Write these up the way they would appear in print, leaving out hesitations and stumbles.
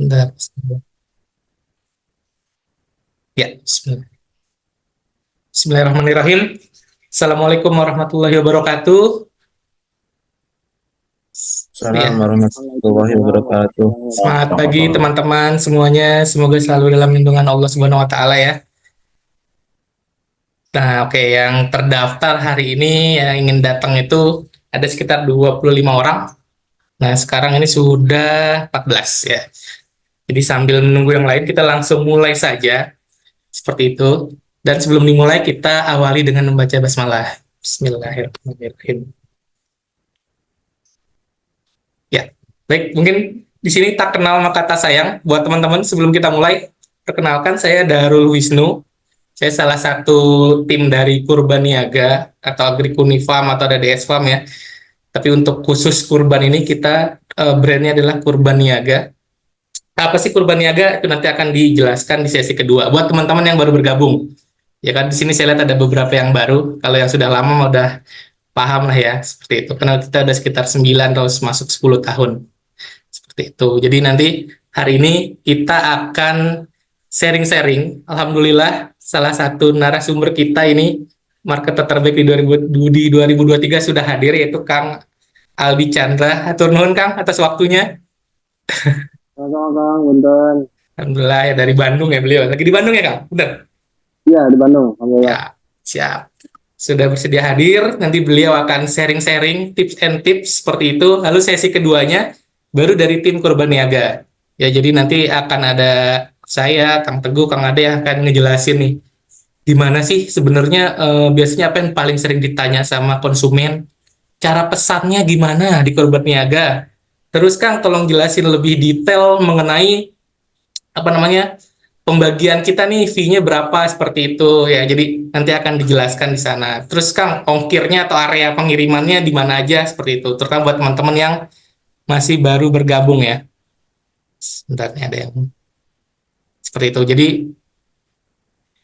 Bentar. Ya, Bismillahirrahmanirrahim. Assalamualaikum warahmatullahi wabarakatuh. Assalamualaikum Ya, warahmatullahi Waalaikumsalam wabarakatuh. warahmatullahi semangat wabarakatuh. pagi teman-teman semuanya. Semoga selalu dalam lindungan Allah Subhanahu wa taala ya. Nah, oke, yang terdaftar hari ini yang ingin datang itu ada sekitar 25 orang. Nah, sekarang ini sudah 14 ya. Jadi sambil menunggu yang lain kita langsung mulai saja seperti itu. Dan sebelum dimulai kita awali dengan membaca basmalah. Bismillahirrahmanirrahim. Ya, baik. Mungkin di sini tak kenal maka tak sayang. Buat teman-teman, sebelum kita mulai, perkenalkan saya Darul Wisnu. Saya salah satu tim dari Kurban Niaga atau Agrikuni Farm atau ada DS Farm ya. Tapi untuk khusus Kurban ini kita brandnya adalah Kurban Niaga. Apa sih Kurban Niaga? Itu nanti akan dijelaskan di sesi kedua. Buat teman-teman yang baru bergabung, ya kan di sini saya lihat ada beberapa yang baru. Kalau yang sudah lama udah paham lah ya seperti itu. Karena kita udah sekitar 9 atau masuk 10 tahun. Seperti itu. Jadi nanti hari ini kita akan sharing-sharing. Alhamdulillah salah satu narasumber kita ini marketer terbaik di 2023 sudah hadir yaitu Kang Aldi Chandra. Hatur nuhun Kang atas waktunya. Sama-sama Kang, Bunten. Alhamdulillah ya dari Bandung ya beliau. Lagi di Bandung ya Kang? Benar? Iya, di Bandung, alhamdulillah. Ya, siap. Sudah bersedia hadir. Nanti beliau akan sharing-sharing tips and tips seperti itu. Lalu sesi keduanya baru dari tim Kurban Niaga. Ya, jadi nanti akan ada saya, Kang Teguh, Kang Ade yang akan ngejelasin nih gimana sih sebenarnya biasanya apa yang paling sering ditanya sama konsumen, cara pesannya gimana di Kurban Niaga. Terus Kang tolong jelasin lebih detail mengenai apa namanya pembagian kita nih fee-nya berapa seperti itu ya. Jadi nanti akan dijelaskan di sana. Terus Kang, ongkirnya atau area pengirimannya di mana aja seperti itu. Terutama buat teman-teman yang masih baru bergabung ya. Sebentar nih ada yang seperti itu. Jadi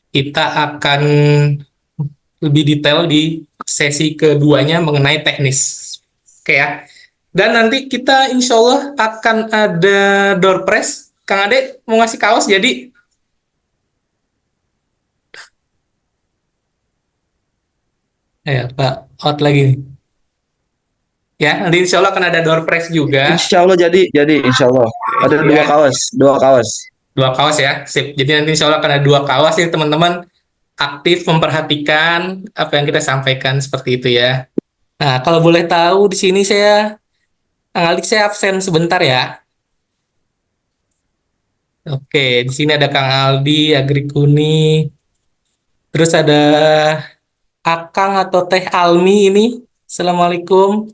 kita akan lebih detail di sesi keduanya mengenai teknis. Oke ya. Dan nanti kita insya Allah akan ada door prize. Kang Ade mau ngasih kaos jadi ya Pak out lagi nih. Ya, nanti insya Allah akan ada door prize juga. Insya Allah jadi insya Allah ada dua Ya, kaos, dua kaos. dua kaos ya. Sip. Jadi nanti insya Allah akan ada dua kaos ya teman-teman. Aktif memperhatikan apa yang kita sampaikan seperti itu ya. Nah, kalau boleh tahu di sini saya, Kang Alik saya absen sebentar ya. Oke, di sini ada Kang Aldi, Agrikuni, terus ada Akang atau Teh Almi ini. Assalamualaikum.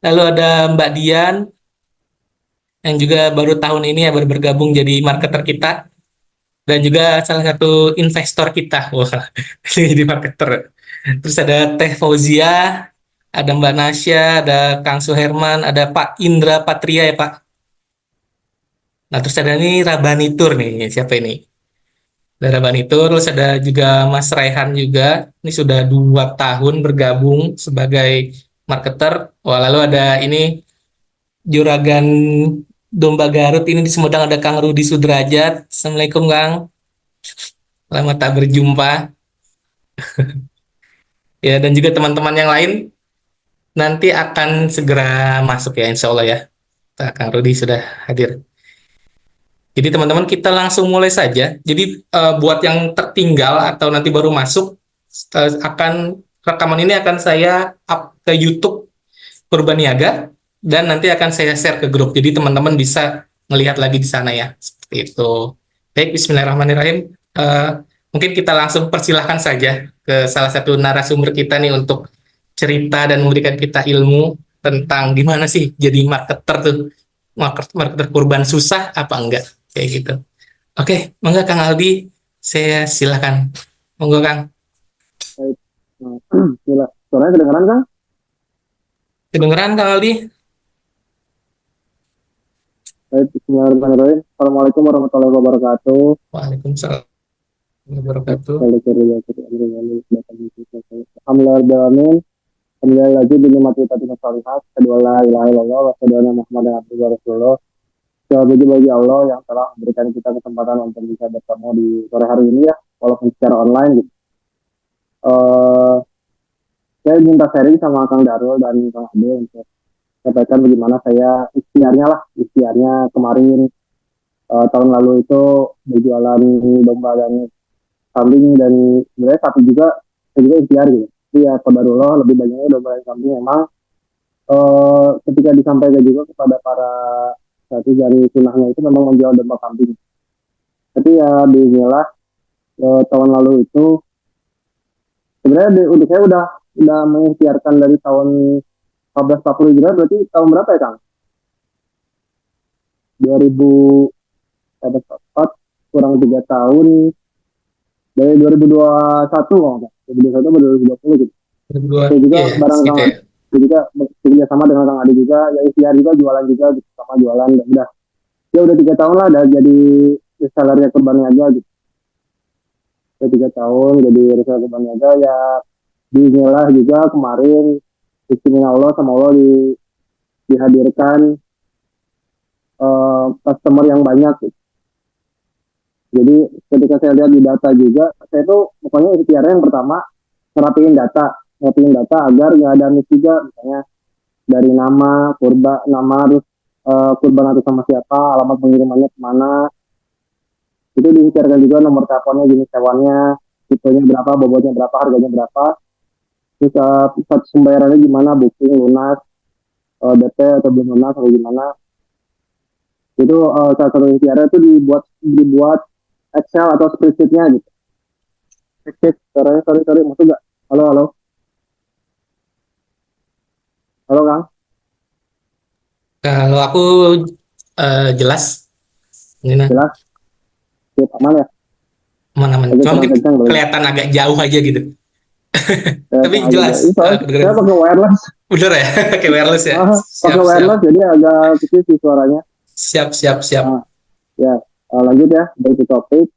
Lalu ada Mbak Dian yang juga baru tahun ini ya baru bergabung jadi marketer kita. Dan juga salah satu investor kita. Wah, jadi marketer. Terus ada Teh Fauzia, ada Mbak Nasya, ada Kang Suherman, ada Pak Indra Patria ya Pak. Nah terus ada nih Rabani Tour nih, siapa ini? Ada Rabani Tour, terus ada juga Mas Raihan juga. Ini sudah 2 tahun bergabung sebagai marketer. Wah lalu ada ini Juragan Domba Garut ini di Sumedang ada Kang Rudi Sudrajat. Assalamualaikum Kang. Lama tak berjumpa. Ya, dan juga teman-teman yang lain nanti akan segera masuk ya, insya Allah ya. Kang Rudi sudah hadir. Jadi teman-teman kita langsung mulai saja. Jadi buat yang tertinggal atau nanti baru masuk, akan rekaman ini akan saya up ke YouTube Purbaniaga dan nanti akan saya share ke grup. Jadi teman-teman bisa melihat lagi di sana ya. Seperti itu. Baik, Bismillahirrahmanirrahim. Mungkin kita langsung persilahkan saja ke salah satu narasumber kita nih untuk cerita dan memberikan kita ilmu tentang gimana sih jadi marketer tuh. Marketer kurban susah apa enggak? Kayak gitu. Oke, monggo Kang Aldi, saya silakan. Monggo Kang. Baik. Nah, gila. Suaranya kedengeran Kang? Kedengeran Kang Aldi? Baik, bismillahirrahmanirrahim. Assalamualaikum warahmatullahi wabarakatuh. Waalaikumsalam warahmatullahi wabarakatuh. Alhamdulillah, alhamdulillah lagi di nikmati tadi salihat. Kedua la ilaha illallah wa asyhadu anna Muhammadan abduhu wa rasuluh. Puji bagi Allah yang telah memberikan kita kesempatan untuk bisa bertemu di sore hari ini ya, walaupun secara online gitu. Eh, saya minta sharing sama Kang Darul dan Kang Ade untuk sampaikan bagaimana saya ikhtiarnya kemarin tahun lalu itu berjualan domba dan kambing, dan sebenarnya sapi juga saya juga ikhtiar gitu. Tapi ya qadarullah lebih banyaknya domba dan kambing memang ketika disampaikan juga kepada para satu dari sunahnya itu memang menjual domba kambing. Tapi ya bismillah tahun lalu itu sebenarnya untuk saya udah mengikhtiarkan dari tahun 1440 Hijriah, berarti tahun berapa ya Kang? 2004 kurang 3 tahun dari 2021 kalau nggak 2021 atau 2020 gitu. 2002, Saya juga iya, bareng Kang segitu ya. Adi, saya juga bekerja sama dengan Kang Adi juga, ya ikhtiar juga jualan juga gitu, sama jualan dan udah 3 tahun lah udah jadi reseller kurban niaga gitu. Udah 3 tahun jadi reseller kurban niaga ya, bismillah juga kemarin bismillah Allah sama Allah dihadirkan customer yang banyak gitu. Jadi ketika saya lihat di data juga, saya tuh pokoknya ikhtiarnya yang pertama ngerapiin data agar nggak ada miss juga, misalnya dari nama, terus kurban atau sama siapa, alamat pengirimannya kemana, itu diikhtiarkan juga nomor teleponnya, jenis hewannya, tipenya berapa, bobotnya berapa, harganya berapa, terus status pembayarannya gimana, booking, lunas, DP atau belum lunas atau gimana. Itu salah satu ikhtiarnya itu dibuat Excel atau spreadsheet-nya gitu. Sorry, masuk nggak? Halo, Kang. Kalau aku jelas, ini nah, Jelas, siap aman ya. aman-aman. Oke, Cuma kurang mungkin kencang berarti. kelihatan agak jauh aja gitu. Tapi Sengaja aja. Ini jelas, soalnya saya kedengeran. pakai wireless. Bener ya, kayak wireless ya. Pakai Siap, siap, wireless jadi agak kecil sih suaranya. siap, siap, siap. Nah, ya, lanjut ya, dari topik.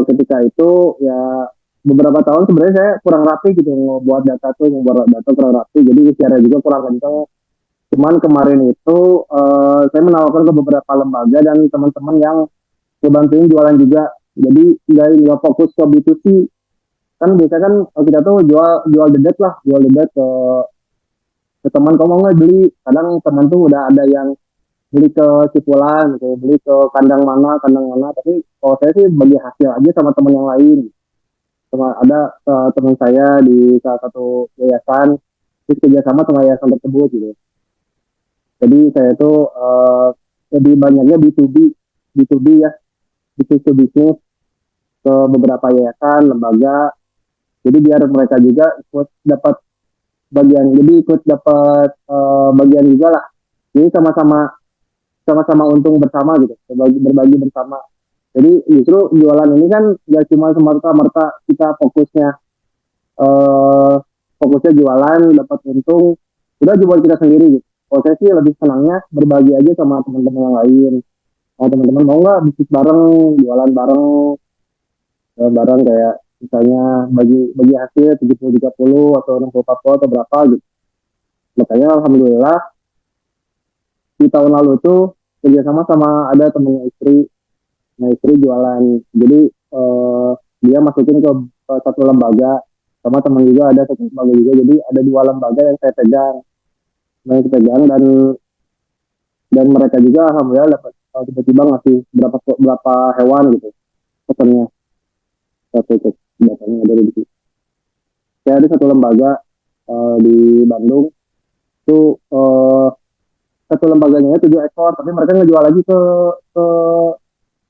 Ketika itu ya beberapa tahun sebenarnya saya kurang rapi gitu membuat data kurang rapi, jadi secara juga kurang kencang. Cuman kemarin itu saya menawarkan ke beberapa lembaga dan teman-teman yang ngebantuin jualan juga. Jadi nggak fokus ke B2C, kan biasanya kan kita tuh jual dedet ke teman, kamu mau nggak beli, kadang teman tuh udah ada yang beli ke Cipulan gitu, beli ke kandang mana, tapi kalau saya sih bagi hasil aja sama teman yang lain. Sama ada teman saya di salah satu yayasan, terus kerjasama sama yayasan tersebut gitu. Jadi saya tuh lebih banyaknya B2B ya, bisnis to bisnis ke beberapa yayasan, lembaga. Jadi biar mereka juga ikut dapat bagian juga lah. Jadi sama-sama untung bersama gitu, berbagi bersama. Jadi justru jualan ini kan nggak cuma semerta-merta kita eh, fokusnya jualan dapat untung, udah jual kita sendiri gitu. Kalau saya sih lebih senangnya berbagi aja sama teman-teman yang lain. Nah, teman-teman mau nggak bisnis bareng, jualan bareng kayak misalnya bagi hasil 70-30 atau 60-40 atau berapa gitu. Makanya alhamdulillah di tahun lalu tuh kerjasama sama ada temennya istri. Nah, istri jualan, jadi dia masukin ke satu lembaga, sama teman juga ada satu lembaga juga, jadi ada 2 lembaga yang saya pegang. Nah, yang saya pegang, dan mereka juga alhamdulillah dapat tiba-tiba ngasih berapa hewan gitu pesannya. Satu itu datanya dari di sini. Saya ada satu lembaga di Bandung itu, satu lembaganya 7 ekor, tapi mereka ngejual lagi ke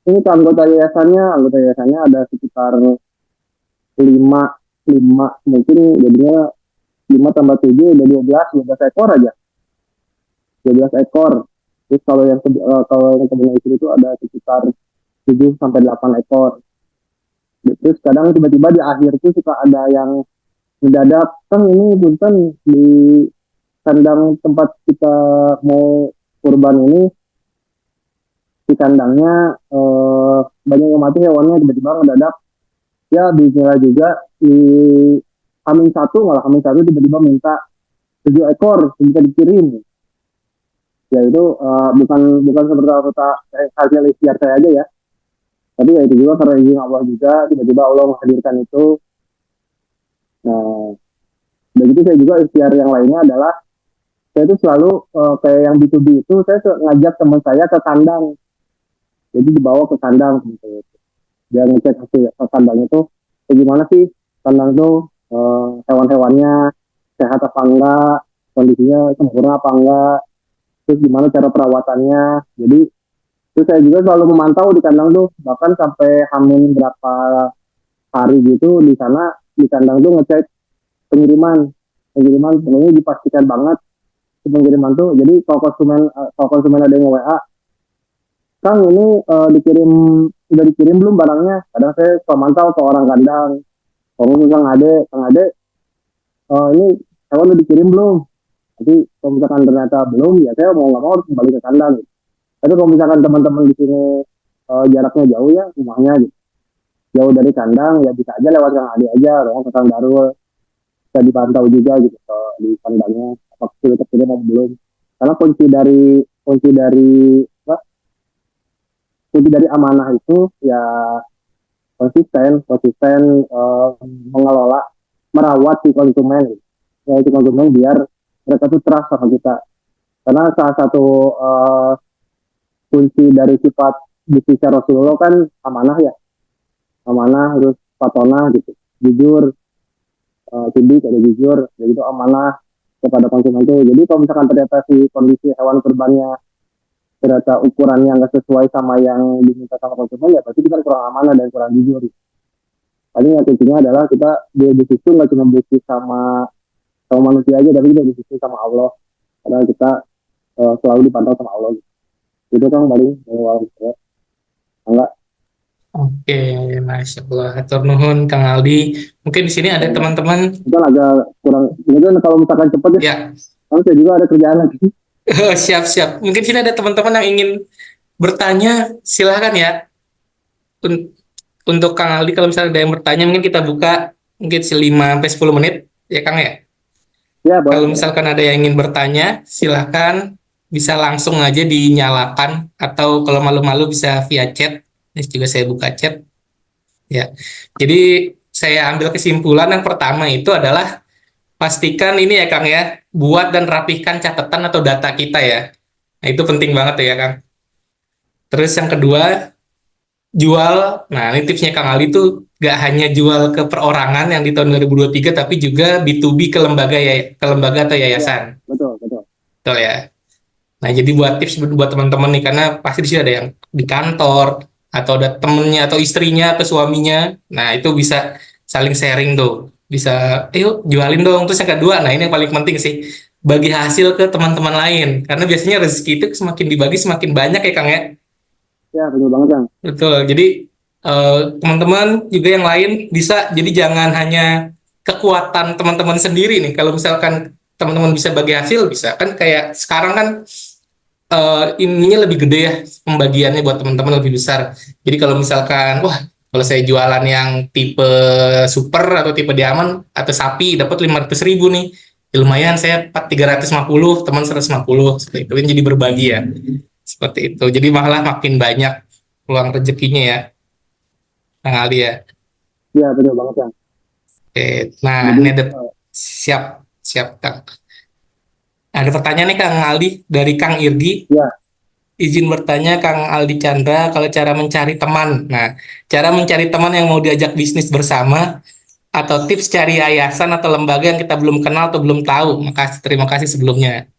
ini ke anggota yayasannya ada sekitar 5 mungkin, jadinya 5 tambah 7 udah 12 ekor aja, 12 ekor. Terus kalau yang punya istri itu ada sekitar 7 sampai 8 ekor. Terus kadang tiba-tiba di akhir itu suka ada yang mendadak, kan ini punten di kandang tempat kita mau kurban ini, di kandangnya banyak yang mati hewannya, tiba-tiba mendadak ya bismillah juga di Hamin satu tiba-tiba minta 7 ekor bisa dikirim. Ya itu bukan seperti hasil ikhtiar saya aja ya, tapi ya itu juga karena izin Allah juga, tiba-tiba Allah menghadirkan itu. Nah, begitu saya juga ikhtiar yang lainnya adalah saya itu selalu kayak yang B2B itu saya ngajak teman saya ke kandang, jadi dibawa ke kandang gitu. Dia ngecek hasil ke kandang itu gimana sih kandang tuh, hewan-hewannya sehat apa enggak, kondisinya sempurna apa enggak, terus gimana cara perawatannya. Jadi terus saya juga selalu memantau di kandang tuh, bahkan sampai hamil berapa hari gitu di sana di kandang tuh ngecek pengiriman pengiriman sebenarnya dipastikan banget si pengiriman tuh. Jadi kalau konsumen ada yang WA, Kang ini udah dikirim belum barangnya, kadang saya suka mantau ke orang kandang, kalau Kang Ade, ini hewan udah dikirim belum. Nanti kalau misalkan ternyata belum, ya saya mau nggak mau harus kembali ke kandang gitu. Tapi kalau misalkan teman-teman di sini jaraknya jauh ya rumahnya gitu, jauh dari kandang, ya bisa aja lewat Kang Ade aja, lewat ke Kang Darul, bisa dipantau juga gitu di kandangnya apakah sudah terkirim atau belum. Karena kunci dari amanah itu ya konsisten mengelola, merawat si konsumen, ya si konsumen biar mereka tuh trust sama kita. Karena salah satu kunci dari sifat bisnisnya Rasulullah kan amanah ya, amanah terus patonah gitu, jujur, sidik ada jujur, jadi itu amanah kepada konsumen itu. Jadi kalau misalkan ternyata si kondisi hewan kurbannya ternyata ukurannya nggak sesuai sama yang diminta sama konsumen, ya berarti kita kurang amanah dan kurang jujur. Paling yang kuncinya adalah kita di bisnis itu nggak cuma bisnis sama manusia aja, tapi kita bisnis sama Allah. Karena kita selalu dipantau sama Allah. Itu kan paling enggak. Oke, Masya Allah. Hatur nuhun, Kang Aldi. Mungkin di sini ada teman-teman. Itu kan agak kurang. Mungkin kalau misalkan cepat ya, Ya, kan saya juga ada kerjaan lagi. siap-siap. Mungkin di sini ada teman-teman yang ingin bertanya, silahkan ya. Un- Untuk Kang Aldi, kalau misalnya ada yang bertanya, mungkin kita buka mungkin 5 sampai 10 menit, ya Kang ya. Ya boleh. Kalau misalkan ada yang ingin bertanya, silahkan bisa langsung aja dinyalakan, atau kalau malu-malu bisa via chat. Ini juga saya buka chat. Ya, jadi saya ambil kesimpulan yang pertama itu adalah pastikan ini ya Kang ya, buat dan rapihkan catatan atau data kita ya. Nah, itu penting banget ya Kang. Terus yang kedua, jual. Nah, ini tipsnya Kang Ali itu gak hanya jual ke perorangan yang di tahun 2023, tapi juga B2B ke lembaga ya, ke lembaga atau Ya yayasan. betul betul. Betul ya. Nah, jadi buat tips buat teman-teman nih, karena pasti di sini ada yang di kantor, atau ada temennya, atau istrinya, atau suaminya. Nah, itu bisa saling sharing tuh. Bisa, yuk jualin dong. Terus yang kedua, nah ini yang paling penting sih, bagi hasil ke teman-teman lain. Karena biasanya rezeki itu semakin dibagi, semakin banyak ya Kang ya. Ya betul banget Kang. Betul. Jadi teman-teman juga yang lain bisa. Jadi jangan hanya kekuatan teman-teman sendiri nih. Kalau misalkan teman-teman bisa bagi hasil, bisa. Kan kayak sekarang kan ininya lebih gede ya, pembagiannya buat teman-teman lebih besar. Jadi kalau misalkan, wah, kalau saya jualan yang tipe super atau tipe diamond atau sapi dapat 500.000 nih, ya lumayan, saya 350, teman 150, seperti itu kan, jadi berbagi ya, seperti itu. Jadi malah makin banyak peluang rezekinya ya, Kang Ali ya. Ya betul banget Kang. Oke, nah Jadi ini ada, siap siap Kang. Ada pertanyaan nih Kang Ali dari Kang Irgi. ya Izin bertanya Kang Aldi Chandra, kalau cara mencari teman. Nah, cara mencari teman yang mau diajak bisnis bersama, atau tips cari yayasan atau lembaga yang kita belum kenal atau belum tahu. Makasih, terima kasih sebelumnya.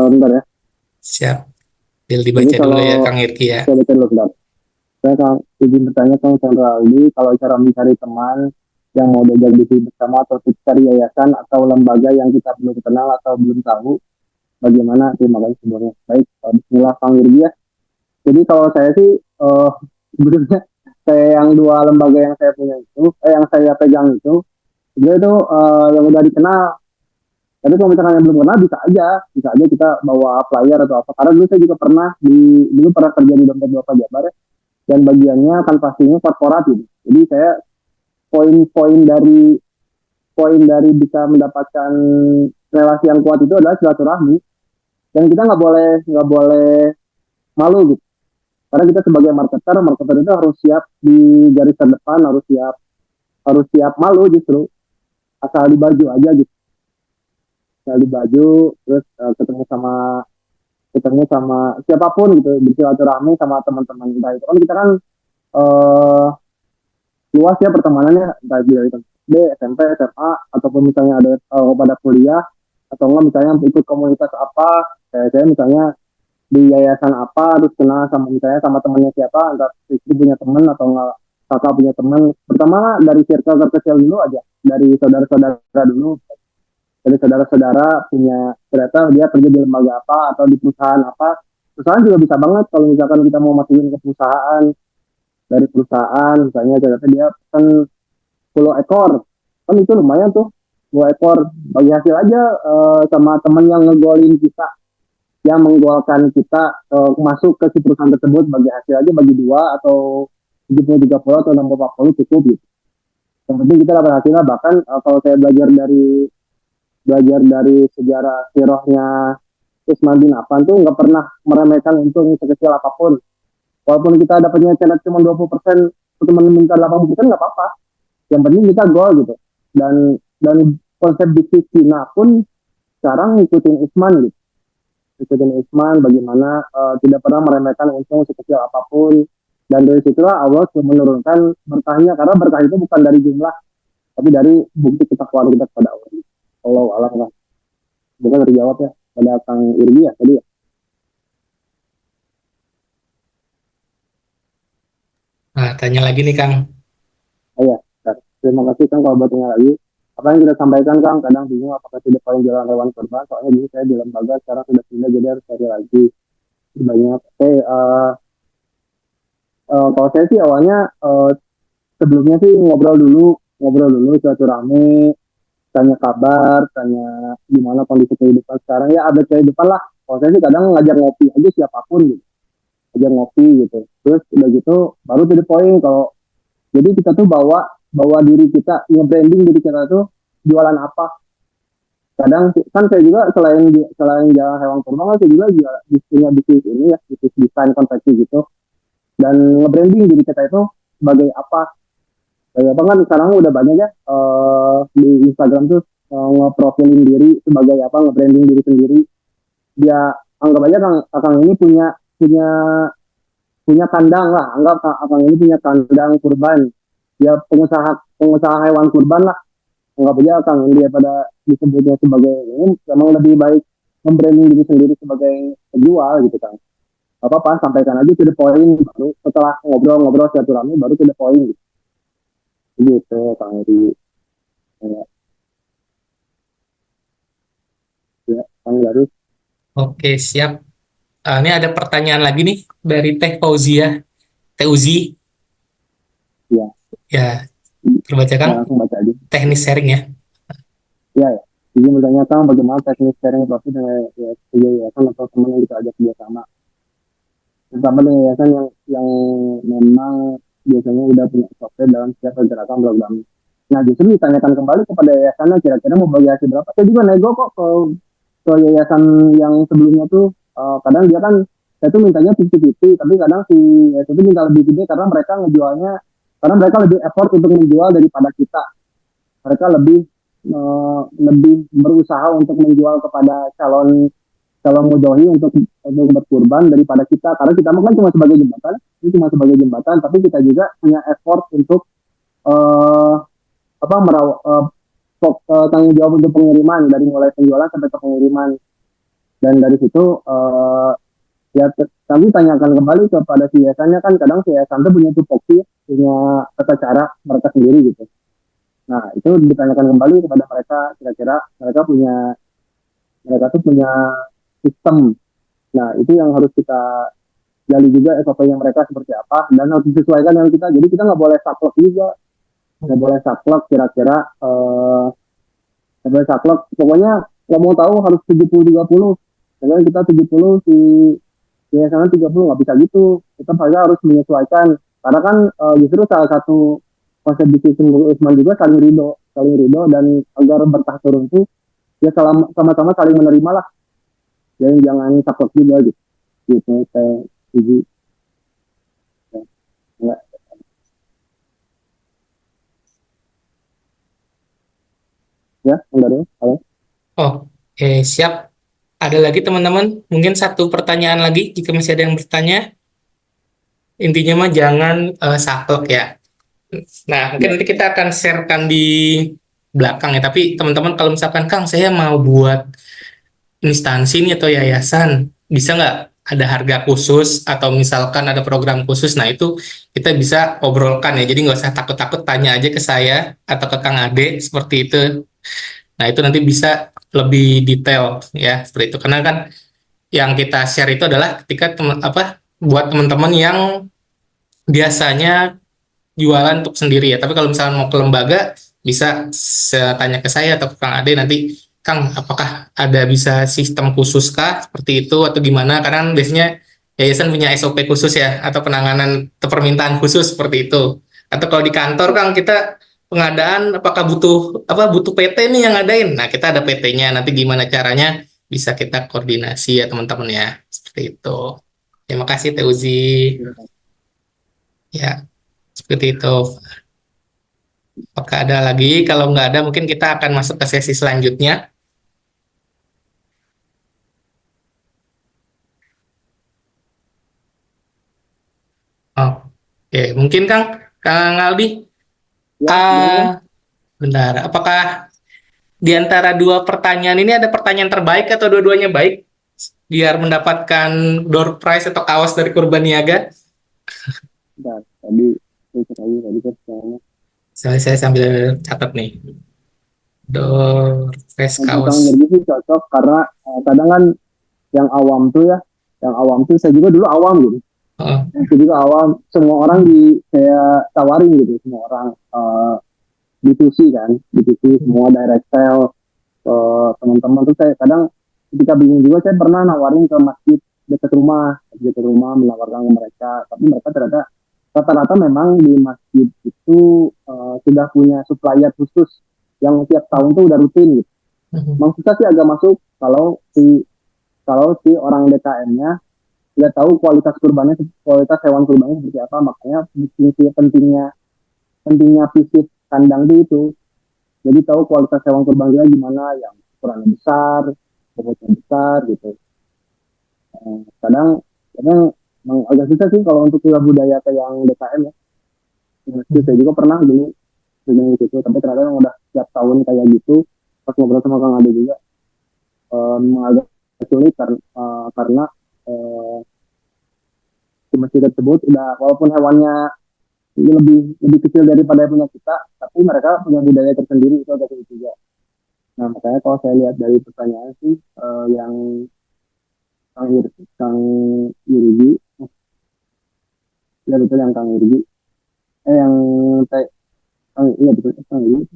bentar ya. Siap. Biar Jadi dibaca dulu ya kalau Kang Irki ya. saya baca dulu bentar. Saya izin bertanya Kang Chandra Aldi, kalau cara mencari teman yang mau diajak bisnis bersama atau tips cari yayasan atau lembaga yang kita belum kenal atau belum tahu, bagaimana? Terima kasih sebelumnya. Baik, bismillah Kang Irgi ya. Jadi kalau saya sih sebenarnya saya yang dua lembaga yang saya punya itu, yang saya pegang itu, sebenarnya itu yang udah dikenal. Tapi kalau misalkan yang belum kenal bisa aja kita bawa flyer atau apa. Karena dulu pernah kerja di dompet Bapak Jabar ya, dan bagiannya kan pastinya korporat gitu. Jadi saya poin-poin dari bisa mendapatkan relasi yang kuat itu adalah silaturahmi, dan kita nggak boleh malu gitu, karena kita sebagai marketer itu harus siap di garis terdepan, harus siap malu justru, asal di baju aja gitu, asal di baju, terus ketemu sama siapapun gitu, bersilaturahmi sama teman-teman kita itu kan, kita kan eh luas ya pertemanannya, entah dari SD, SMP, SMA, ataupun misalnya ada pada kuliah, atau enggak misalnya ikut komunitas apa, kayak saya misalnya di yayasan apa, terus kenal sama misalnya sama temannya siapa, entah istri punya teman atau enggak kakak punya teman. Pertama dari circle terkecil dulu aja, dari saudara-saudara dulu, dari saudara-saudara punya, ternyata dia kerja di lembaga apa atau di perusahaan apa. Perusahaan juga bisa banget kalau misalkan kita mau masukin ke perusahaan, dari perusahaan misalnya ternyata dia kan 10 ekor, kan itu lumayan tuh, 10 ekor bagi hasil aja sama teman yang ngegolin kita, yang menggolkan kita masuk ke si perusahaan tersebut, bagi hasil aja bagi dua, atau 70-30 atau 60-40 cukup gitu. Yang penting kita dapat hasilnya. Bahkan kalau saya belajar dari sejarah sirohnya Usman bin Affan tuh nggak pernah meremehkan untung sekecil apapun. Walaupun kita dapatnya challenge cuma 20%, teman minta 80% nggak apa-apa. Yang penting kita gol gitu. Dan konsep bisnis Cina pun sekarang ngikutin Usman gitu. Ngikutin Usman bagaimana tidak pernah meremehkan untung sekecil apapun. Dan dari situlah Allah menurunkan berkahnya, karena berkah itu bukan dari jumlah, tapi dari bukti ketakwaan kita kepada Allah. Allah alam lah. Bukan terjawab ya pada Kang Irgi ya tadi ya. Nah, tanya lagi nih Kang. Oh ya, terima kasih Kang kalau bertanya lagi. Apa yang kita sampaikan Kang, kadang bingung apakah tidak paling jalan hewan kurban. Soalnya dulu saya di lembaga, sekarang sudah pindah jadi harus cari lagi banyak. Kalau saya sih awalnya sebelumnya sih ngobrol dulu silaturahmi, tanya kabar, tanya gimana kondisi kehidupan sekarang, ya ada kehidupan lah. Kalau saya sih kadang ngajak ngopi aja siapapun gitu, ngajak ngopi gitu. Terus udah gitu baru to the point, kalau jadi kita tuh bawa diri kita, nge-branding diri kita tuh jualan apa. Kadang kan saya juga selain jalan hewan kurban, saya juga punya bisnis ini ya, bisnis desain konveksi gitu, dan nge-branding diri kita itu sebagai apa. Kayak apa kan sekarang udah banyak ya di Instagram tuh nge-profilin diri sebagai apa, nge-branding diri sendiri. Dia anggap aja Kang ini punya punya kandang lah, anggap Kang ini punya kandang kurban. Dia pengusaha hewan kurban lah. Anggap aja Kang ini, daripada disebutnya sebagai ini, memang lebih baik membranding diri sendiri sebagai penjual gitu Kang. Apa-apa, sampaikan aja to the point, baru setelah ngobrol-ngobrol silaturahmi baru to the point gitu. Gitu Kang Edi. Ya, ya Kang Garus. Oke, siap. Ini ada pertanyaan lagi nih dari Teh Fauzia. Teh Uzi. Ya, Ya, terbaca saya Kang. langsung baca aja. Teknis sharing ya. Ya, ya. Jadi menanyakan bagaimana teknis sharing profit dengan yayasan atau teman yang kita ajak kerjasama. Terutama dengan yayasan yang memang biasanya udah punya software dalam setiap pergerakan program. Nah, justru ditanyakan kembali kepada yayasannya, kira-kira mau bagi hasil berapa. Saya juga nego kok ke yayasan yang sebelumnya tuh. Kadang dia kan, saya tuh mintanya 50-50, tapi kadang si yayasan itu minta lebih gede karena mereka lebih effort untuk menjual daripada kita. Mereka lebih berusaha untuk menjual kepada calon mudohi untuk berkurban daripada kita, karena kita kan cuma sebagai jembatan, tapi kita juga punya effort untuk uh, tanggung jawab untuk pengiriman, dari mulai penjualan sampai ke pengiriman. Dan dari situ ya kami tanyakan kembali kepada si yayasannya, kan kadang si yayasan itu punya tupoksi, punya tata cara mereka sendiri gitu. Nah, itu ditanyakan kembali kepada mereka, kira-kira mereka tuh punya sistem. Nah, itu yang harus kita gali juga, SOP-nya mereka seperti apa, dan harus disesuaikan dengan kita. Jadi kita nggak boleh saklek juga, nggak boleh saklek kira-kira, nggak boleh saklek. Pokoknya nggak mau tahu harus 70-30. Misalnya kita 70, si sana 30, nggak bisa gitu. Kita harus menyesuaikan. Karena kan justru salah satu konsep bisnis Usman juga saling ridho, dan agar berkah turun tuh ya sama-sama saling menerima lah, ya jangan saklek juga gitu, gitu kayak Gigi. Ya, enggak. Ya enggak deh, halo. Oh, siap. Ada lagi teman-teman? Mungkin satu pertanyaan lagi jika masih ada yang bertanya. Intinya mah jangan saklek ya. Nah, mungkin Ya, nanti kita akan sharekan di belakang ya. Tapi teman-teman kalau misalkan Kang, saya mau buat instansi nih atau yayasan, bisa nggak ada harga khusus atau misalkan ada program khusus? Nah, itu kita bisa obrolkan ya. Jadi nggak usah takut-takut, tanya aja ke saya atau ke Kang Ade seperti itu. Nah, itu nanti bisa lebih detail ya seperti itu. Karena kan yang kita share itu adalah ketika teman apa buat teman-teman yang biasanya jualan untuk sendiri ya. Tapi kalau misalnya mau ke lembaga, bisa tanya ke saya atau ke Kang Ade nanti, Kang, apakah ada bisa sistem khusus kah seperti itu atau gimana? Karena kan biasanya yayasan punya SOP khusus ya atau penanganan atau permintaan khusus seperti itu. Atau kalau di kantor Kang kita pengadaan apakah butuh PT nih yang ngadain. Nah, kita ada PT-nya. Nanti gimana caranya bisa kita koordinasi ya teman-teman ya. Seperti itu. Terima kasih Teh Uzi. Ya, seperti itu. Apakah ada lagi? Kalau nggak ada, mungkin kita akan masuk ke sesi selanjutnya. Oh, oke, mungkin Kang Aldi, ya gimana kan? ah, bentar. Apakah di antara dua pertanyaan ini ada pertanyaan terbaik atau dua-duanya baik? Biar mendapatkan door prize atau kaos dari Kurban Niaga. Bentar, tadi saya cek lagi tadi kan soalnya. Saya sambil catat nih. Door prize Untuk kaos. Kang Energi sih cocok karena kadang kan yang awam tuh ya, yang awam tuh saya juga dulu awam gitu. Oh, Saya juga awam, semua orang di saya tawarin gitu, semua orang B2C kan, B2C semua direct sale ke teman-teman tuh saya kadang ketika bingung juga saya pernah nawarin ke masjid dekat rumah menawarkan ke mereka, tapi mereka ternyata rata-rata memang di masjid itu sudah punya supplier khusus yang tiap tahun tuh udah rutin gitu. Memang susah sih agak masuk kalau si orang DKM-nya tidak tahu kualitas hewan kurbannya seperti apa, makanya pentingnya pentingnya visit kandang itu. Jadi tahu kualitas hewan kurban dia gimana, yang ukurannya besar, bobotnya besar gitu. Kadang kadang memang agak susah sih kalau untuk kuliah budaya kayak yang DKM ya. Jadi saya juga pernah dulu dengan gitu, tapi ternyata yang udah setiap tahun kayak gitu, pas ngobrol sama Kang Ade juga agak sulit karena di masjid tersebut udah walaupun hewannya lebih lebih kecil daripada punya kita, tapi mereka punya budaya tersendiri, itu agak sulit juga. Nah, makanya kalau saya lihat dari pertanyaan sih yang Kang Yurgi, ya betul yang Kang Yurgi, yang iya betul Kang Yurgi,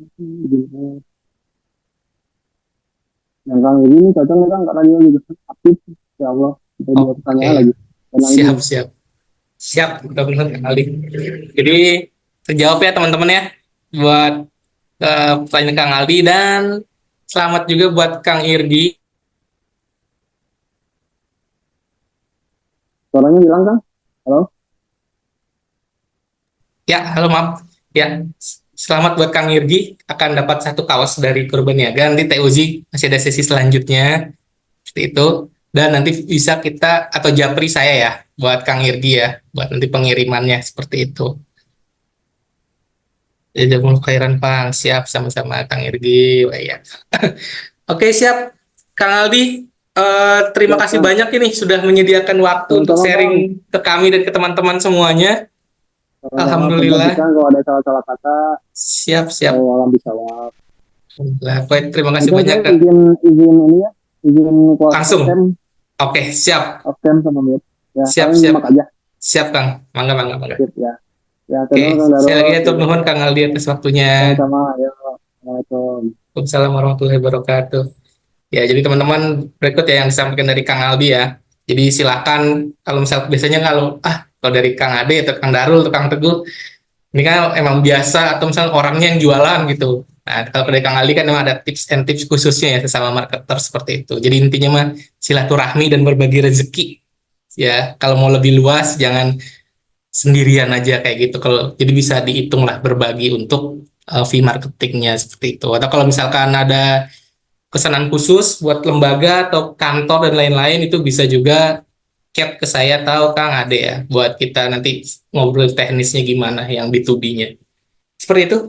yang Kang Yurgi ini cocok nih Kang karena dia juga aktif, ya Allah, kita dua oke, pertanyaan lagi. Tenang ini, siap. Siap, mudah-mudahan Kang Aldi. Jadi terjawab ya teman-teman ya buat pertanyaan Kang Aldi, dan selamat juga buat Kang Irgi. suaranya hilang Kang? Halo? Ya, halo maaf. Ya, selamat buat Kang Irgi akan dapat satu kaos dari Kurban Niaga. Nanti Teh Uzi masih ada sesi selanjutnya seperti itu. Dan nanti bisa kita atau japri saya ya buat Kang Irgi ya buat nanti pengirimannya seperti itu. Jazakumullah khairan Bang. Siap sama-sama Kang Irgi. Wah, ya. Oke, siap. Kang Aldi, terima Ya kasih Kang, banyak ini sudah menyediakan waktu untuk sama-sama Kang, sharing ke kami dan ke teman-teman semuanya. sama-sama berbagi Alhamdulillah. Kang, kalau ada salah-salah kata, Siap, siap. saya alam bisa jawab. Alhamdulillah. Baik, terima kasih Mungkin banyak, saya Kak. izin izin ini ya, izin Langsung. absen, Oke, siap. absen sama Mir. Ya, Siap, kalian siap. nyimak aja, Siap, Kang. Mangga, mangga, mangga. sip ya. Ya, Oke, terima Kang saya Daro, lagi atur nuhun Kang Aldi atas waktunya. sama-sama, ya, Assalamualaikum. Waalaikumsalam warahmatullahi wabarakatuh. Ya, jadi teman-teman berikut ya yang disampaikan dari Kang Aldi ya. Jadi silakan kalau misal biasanya kalau dari Kang Ade atau Kang Darul atau Kang Teguh, ini kan emang biasa atau misalnya orangnya yang jualan gitu. Nah, kalau dari Kang Ali kan memang ada tips and tips khususnya ya sesama marketer seperti itu. Jadi intinya mah silaturahmi dan berbagi rezeki. Ya, kalau mau lebih luas jangan sendirian aja kayak gitu. Kalau jadi bisa dihitung lah berbagi untuk fee marketingnya seperti itu. Atau kalau misalkan ada pesanan khusus buat lembaga atau kantor dan lain-lain itu bisa juga chat ke saya tahu Kang Ade ya buat kita nanti ngobrol teknisnya gimana yang B2B-nya. Seperti itu.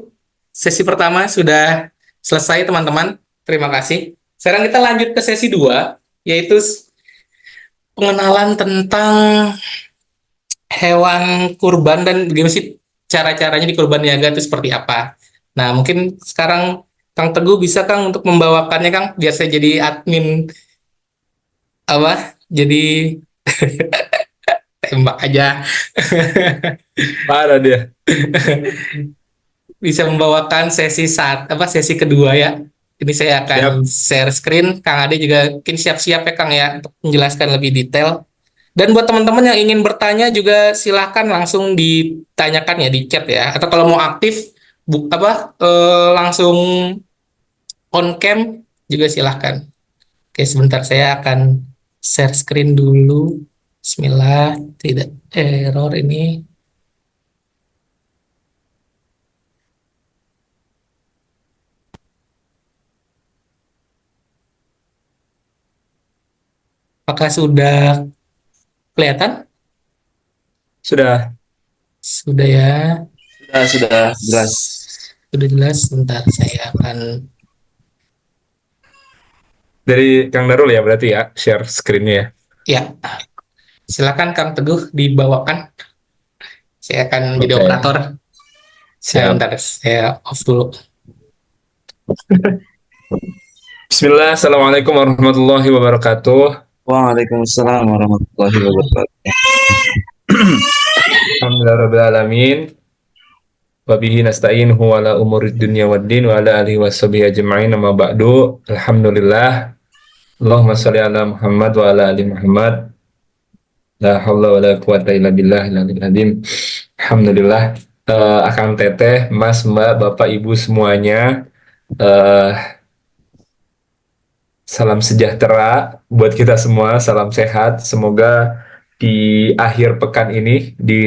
Sesi pertama sudah selesai teman-teman. Terima kasih. Sekarang kita lanjut ke sesi 2 yaitu pengenalan tentang hewan kurban dan gimana sih cara-caranya di kurban niaga itu seperti apa. Nah, mungkin sekarang Kang Teguh bisa Kang untuk membawakannya Kang biar saya jadi admin apa? Jadi tembak aja. Parah dia. Bisa membawakan sesi kedua ya. Ini saya akan Siap. share screen. Kang Ade juga mungkin siap-siap ya Kang ya untuk menjelaskan lebih detail. Dan buat teman-teman yang ingin bertanya juga silahkan langsung ditanyakan ya di chat ya. Atau kalau mau aktif langsung on cam juga silahkan. Oke, sebentar saya akan share screen dulu. Bismillah, tidak error ini. Apakah sudah kelihatan? Sudah. Sudah ya. Sudah jelas. Sudah jelas. Sebentar saya akan Dari Kang Darul ya berarti ya, share screen-nya ya. ya. Silakan Kang Teguh dibawakan. Saya akan jadi Oke. operator. Siap. Bentar, saya off dulu. Bismillah, Assalamualaikum warahmatullahi wabarakatuh. Waalaikumsalam warahmatullahi wabarakatuh. Alhamdulillahirrahmanirrahim. Wabihi nasta'inuhu ala umurid dunya waddin wa ala alihi washabihi ajma'in amma ba'du. Alhamdulillah. Allahumma sholli ala Muhammad wa ala ali Muhammad. La haula wa la quwata illa billah Alhamdulillah. Akang teteh, Mas, Mbak, Bapak, Ibu semuanya. eh Salam sejahtera buat kita semua, salam sehat. Semoga di akhir pekan ini, di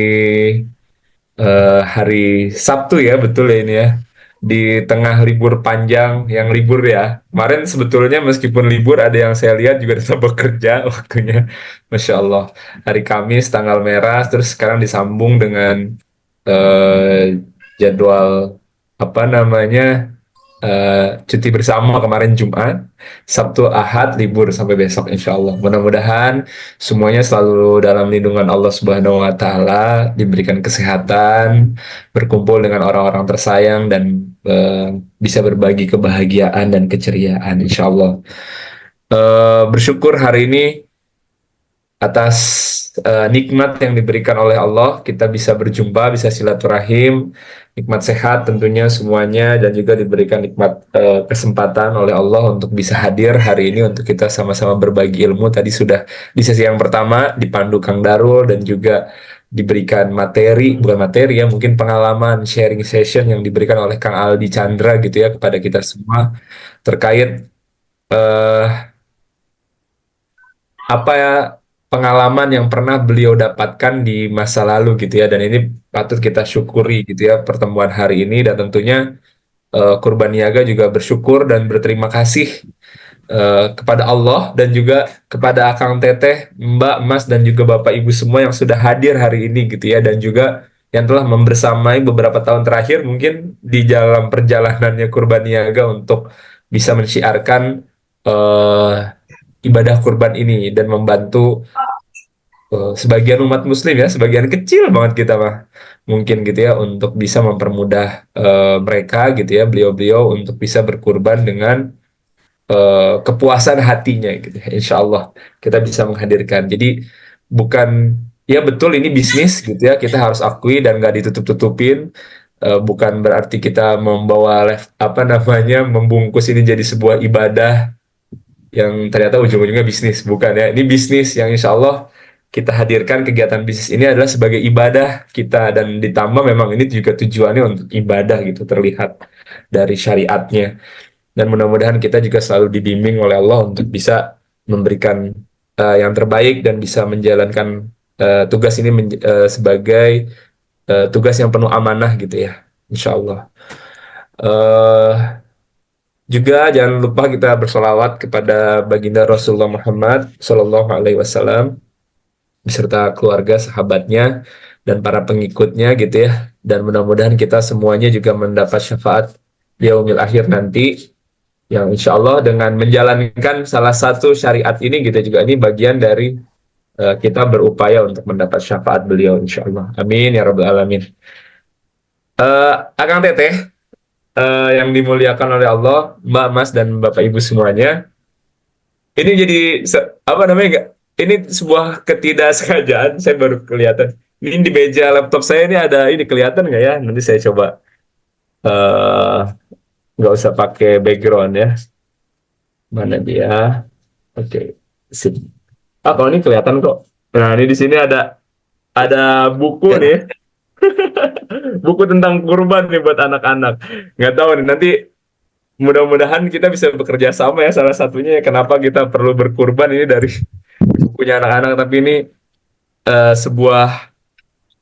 hari Sabtu ya, betul ya ini ya, di tengah libur panjang yang libur ya. Kemarin sebetulnya meskipun libur, ada yang saya lihat juga tetap bekerja waktunya. Masya Allah. Hari Kamis tanggal merah, terus sekarang disambung dengan jadwal apa namanya, cuti bersama kemarin Jumat, Sabtu Ahad libur sampai besok insya Allah. Mudah-mudahan semuanya selalu dalam lindungan Allah Subhanahu Wa Taala, diberikan kesehatan, berkumpul dengan orang-orang tersayang dan bisa berbagi kebahagiaan dan keceriaan insya Allah. Bersyukur hari ini atas nikmat yang diberikan oleh Allah, kita bisa berjumpa, bisa silaturahim, nikmat sehat tentunya semuanya, dan juga diberikan nikmat kesempatan oleh Allah untuk bisa hadir hari ini untuk kita sama-sama berbagi ilmu. Tadi sudah di sesi yang pertama dipandu Kang Darul dan juga diberikan materi, bukan materi ya, mungkin pengalaman sharing session yang diberikan oleh Kang Aldi Chandra gitu ya kepada kita semua terkait apa ya, pengalaman yang pernah beliau dapatkan di masa lalu gitu ya, dan ini patut kita syukuri gitu ya pertemuan hari ini. Dan tentunya Kurban Niaga juga bersyukur dan berterima kasih kepada Allah dan juga kepada Akang Teteh, Mbak, Mas, dan juga Bapak Ibu semua yang sudah hadir hari ini gitu ya, dan juga yang telah membersamai beberapa tahun terakhir mungkin di dalam perjalanannya Kurban Niaga untuk bisa mensyiarkan ibadah kurban ini dan membantu sebagian umat muslim ya, sebagian kecil banget kita mah mungkin gitu ya, untuk bisa mempermudah mereka gitu ya, beliau-beliau untuk bisa berkurban dengan kepuasan hatinya gitu ya. Insya Allah kita bisa menghadirkan. Jadi bukan, ya betul ini bisnis gitu ya, kita harus akui dan gak ditutup-tutupin. Bukan berarti kita membawa apa namanya, membungkus ini jadi sebuah ibadah yang ternyata ujung-ujungnya bisnis, bukan ya. Ini bisnis yang insya Allah kita hadirkan kegiatan bisnis ini adalah sebagai ibadah kita, dan ditambah memang ini juga tujuannya untuk ibadah gitu, terlihat dari syariatnya. Dan mudah-mudahan kita juga selalu dibimbing oleh Allah untuk bisa memberikan yang terbaik dan bisa menjalankan tugas ini sebagai tugas yang penuh amanah gitu ya, insya Allah. Juga jangan lupa kita bersolawat kepada baginda Rasulullah Muhammad Sallallahu Alaihi Wasallam beserta keluarga, sahabatnya, dan para pengikutnya gitu ya. Dan mudah-mudahan kita semuanya juga mendapat syafaat di yaumil akhir nanti, yang insya Allah dengan menjalankan salah satu syariat ini gitu juga, ini bagian dari kita berupaya untuk mendapat syafaat beliau insya Allah. Amin ya rabbal alamin. Akang Teteh yang dimuliakan oleh Allah, Mbak Mas dan Bapak Ibu semuanya, ini jadi apa namanya, enggak? Ini sebuah ketidaksengajaan, saya baru kelihatan. Ini di meja laptop saya ini ada, ini kelihatan nggak ya? Nanti saya coba eh, nggak usah pakai background ya. Mana dia? Oke, sip. Kalau ini kelihatan kok. Nah, ini di sini ada buku Ya. nih, buku tentang kurban nih buat anak-anak. Nggak tahu nih, nanti mudah-mudahan kita bisa bekerja sama ya, salah satunya ya, kenapa kita perlu berkurban ini dari bukunya anak-anak, tapi ini sebuah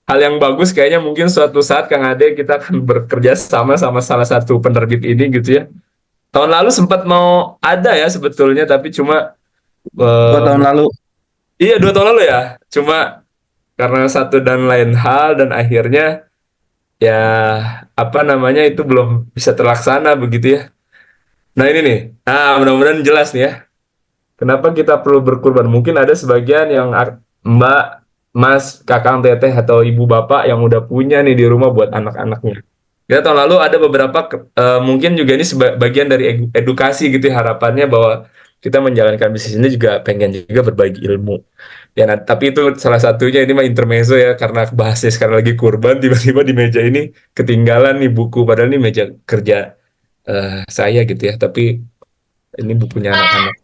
hal yang bagus kayaknya. Mungkin suatu saat Kang Ade kita akan bekerja sama sama salah satu penerbit ini gitu ya. Tahun lalu sempat mau ada ya sebetulnya, tapi cuma 2 tahun lalu. iya 2 tahun lalu ya, cuma karena satu dan lain hal, dan akhirnya ya apa namanya itu belum bisa terlaksana begitu ya. Nah ini nih, nah mudah-mudahan jelas nih ya, kenapa kita perlu berkurban. Mungkin ada sebagian yang Mbak, Mas, Kakang, Teteh, atau Ibu Bapak yang udah punya nih di rumah buat anak-anaknya. Ya tahun lalu ada beberapa mungkin juga ini bagian dari edukasi gitu ya, harapannya bahwa kita menjalankan bisnis ini juga pengen juga berbagi ilmu. Ya, nah, tapi itu salah satunya, ini mah intermezzo ya, karena bahasnya sekarang lagi kurban, tiba-tiba di meja ini ketinggalan nih buku, padahal ini meja kerja saya gitu ya, tapi ini bukunya anak-anak.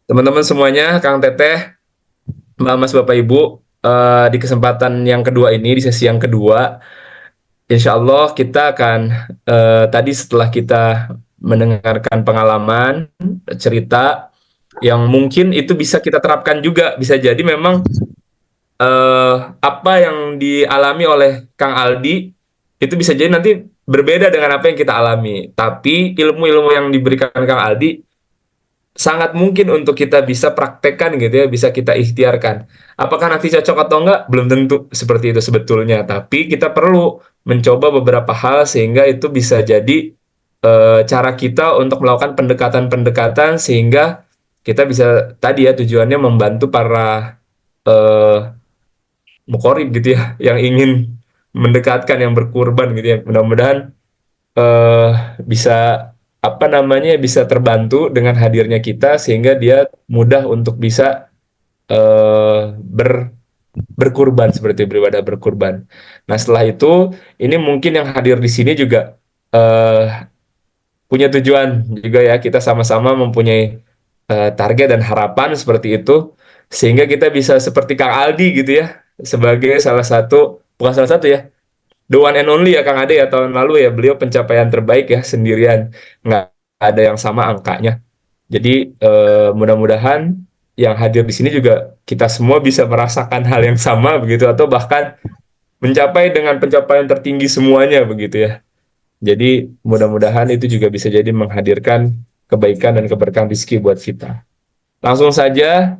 Teman-teman semuanya, Kang Teteh, Mbak Mas Bapak Ibu, di kesempatan yang kedua ini, di sesi yang kedua, insya Allah kita akan tadi setelah kita mendengarkan pengalaman, cerita yang mungkin itu bisa kita terapkan juga, bisa jadi memang apa yang dialami oleh Kang Aldi itu bisa jadi nanti berbeda dengan apa yang kita alami. Tapi ilmu-ilmu yang diberikan Kang Aldi sangat mungkin untuk kita bisa praktekkan gitu ya, bisa kita ikhtiarkan. Apakah nanti cocok atau enggak? Belum tentu seperti itu sebetulnya. Tapi kita perlu mencoba beberapa hal sehingga itu bisa jadi cara kita untuk melakukan pendekatan-pendekatan sehingga kita bisa tadi ya, tujuannya membantu para eh, mukorib gitu ya, yang ingin mendekatkan, yang berkurban gitu ya. Mudah-mudahan eh, bisa apa namanya, bisa terbantu dengan hadirnya kita sehingga dia mudah untuk bisa eh, ber berkurban, seperti beribadah berkurban. Nah, setelah itu ini mungkin yang hadir di sini juga punya tujuan juga ya, kita sama-sama mempunyai target dan harapan seperti itu sehingga kita bisa seperti Kang Aldi gitu ya, sebagai salah satu, bukan salah satu ya, the one and only ya Kang Ade ya, tahun lalu ya beliau pencapaian terbaik ya, sendirian, nggak ada yang sama angkanya. Jadi mudah-mudahan yang hadir di sini juga kita semua bisa merasakan hal yang sama begitu, atau bahkan mencapai dengan pencapaian tertinggi semuanya begitu ya. Jadi mudah-mudahan itu juga bisa jadi menghadirkan kebaikan dan keberkahan rezeki buat kita. Langsung saja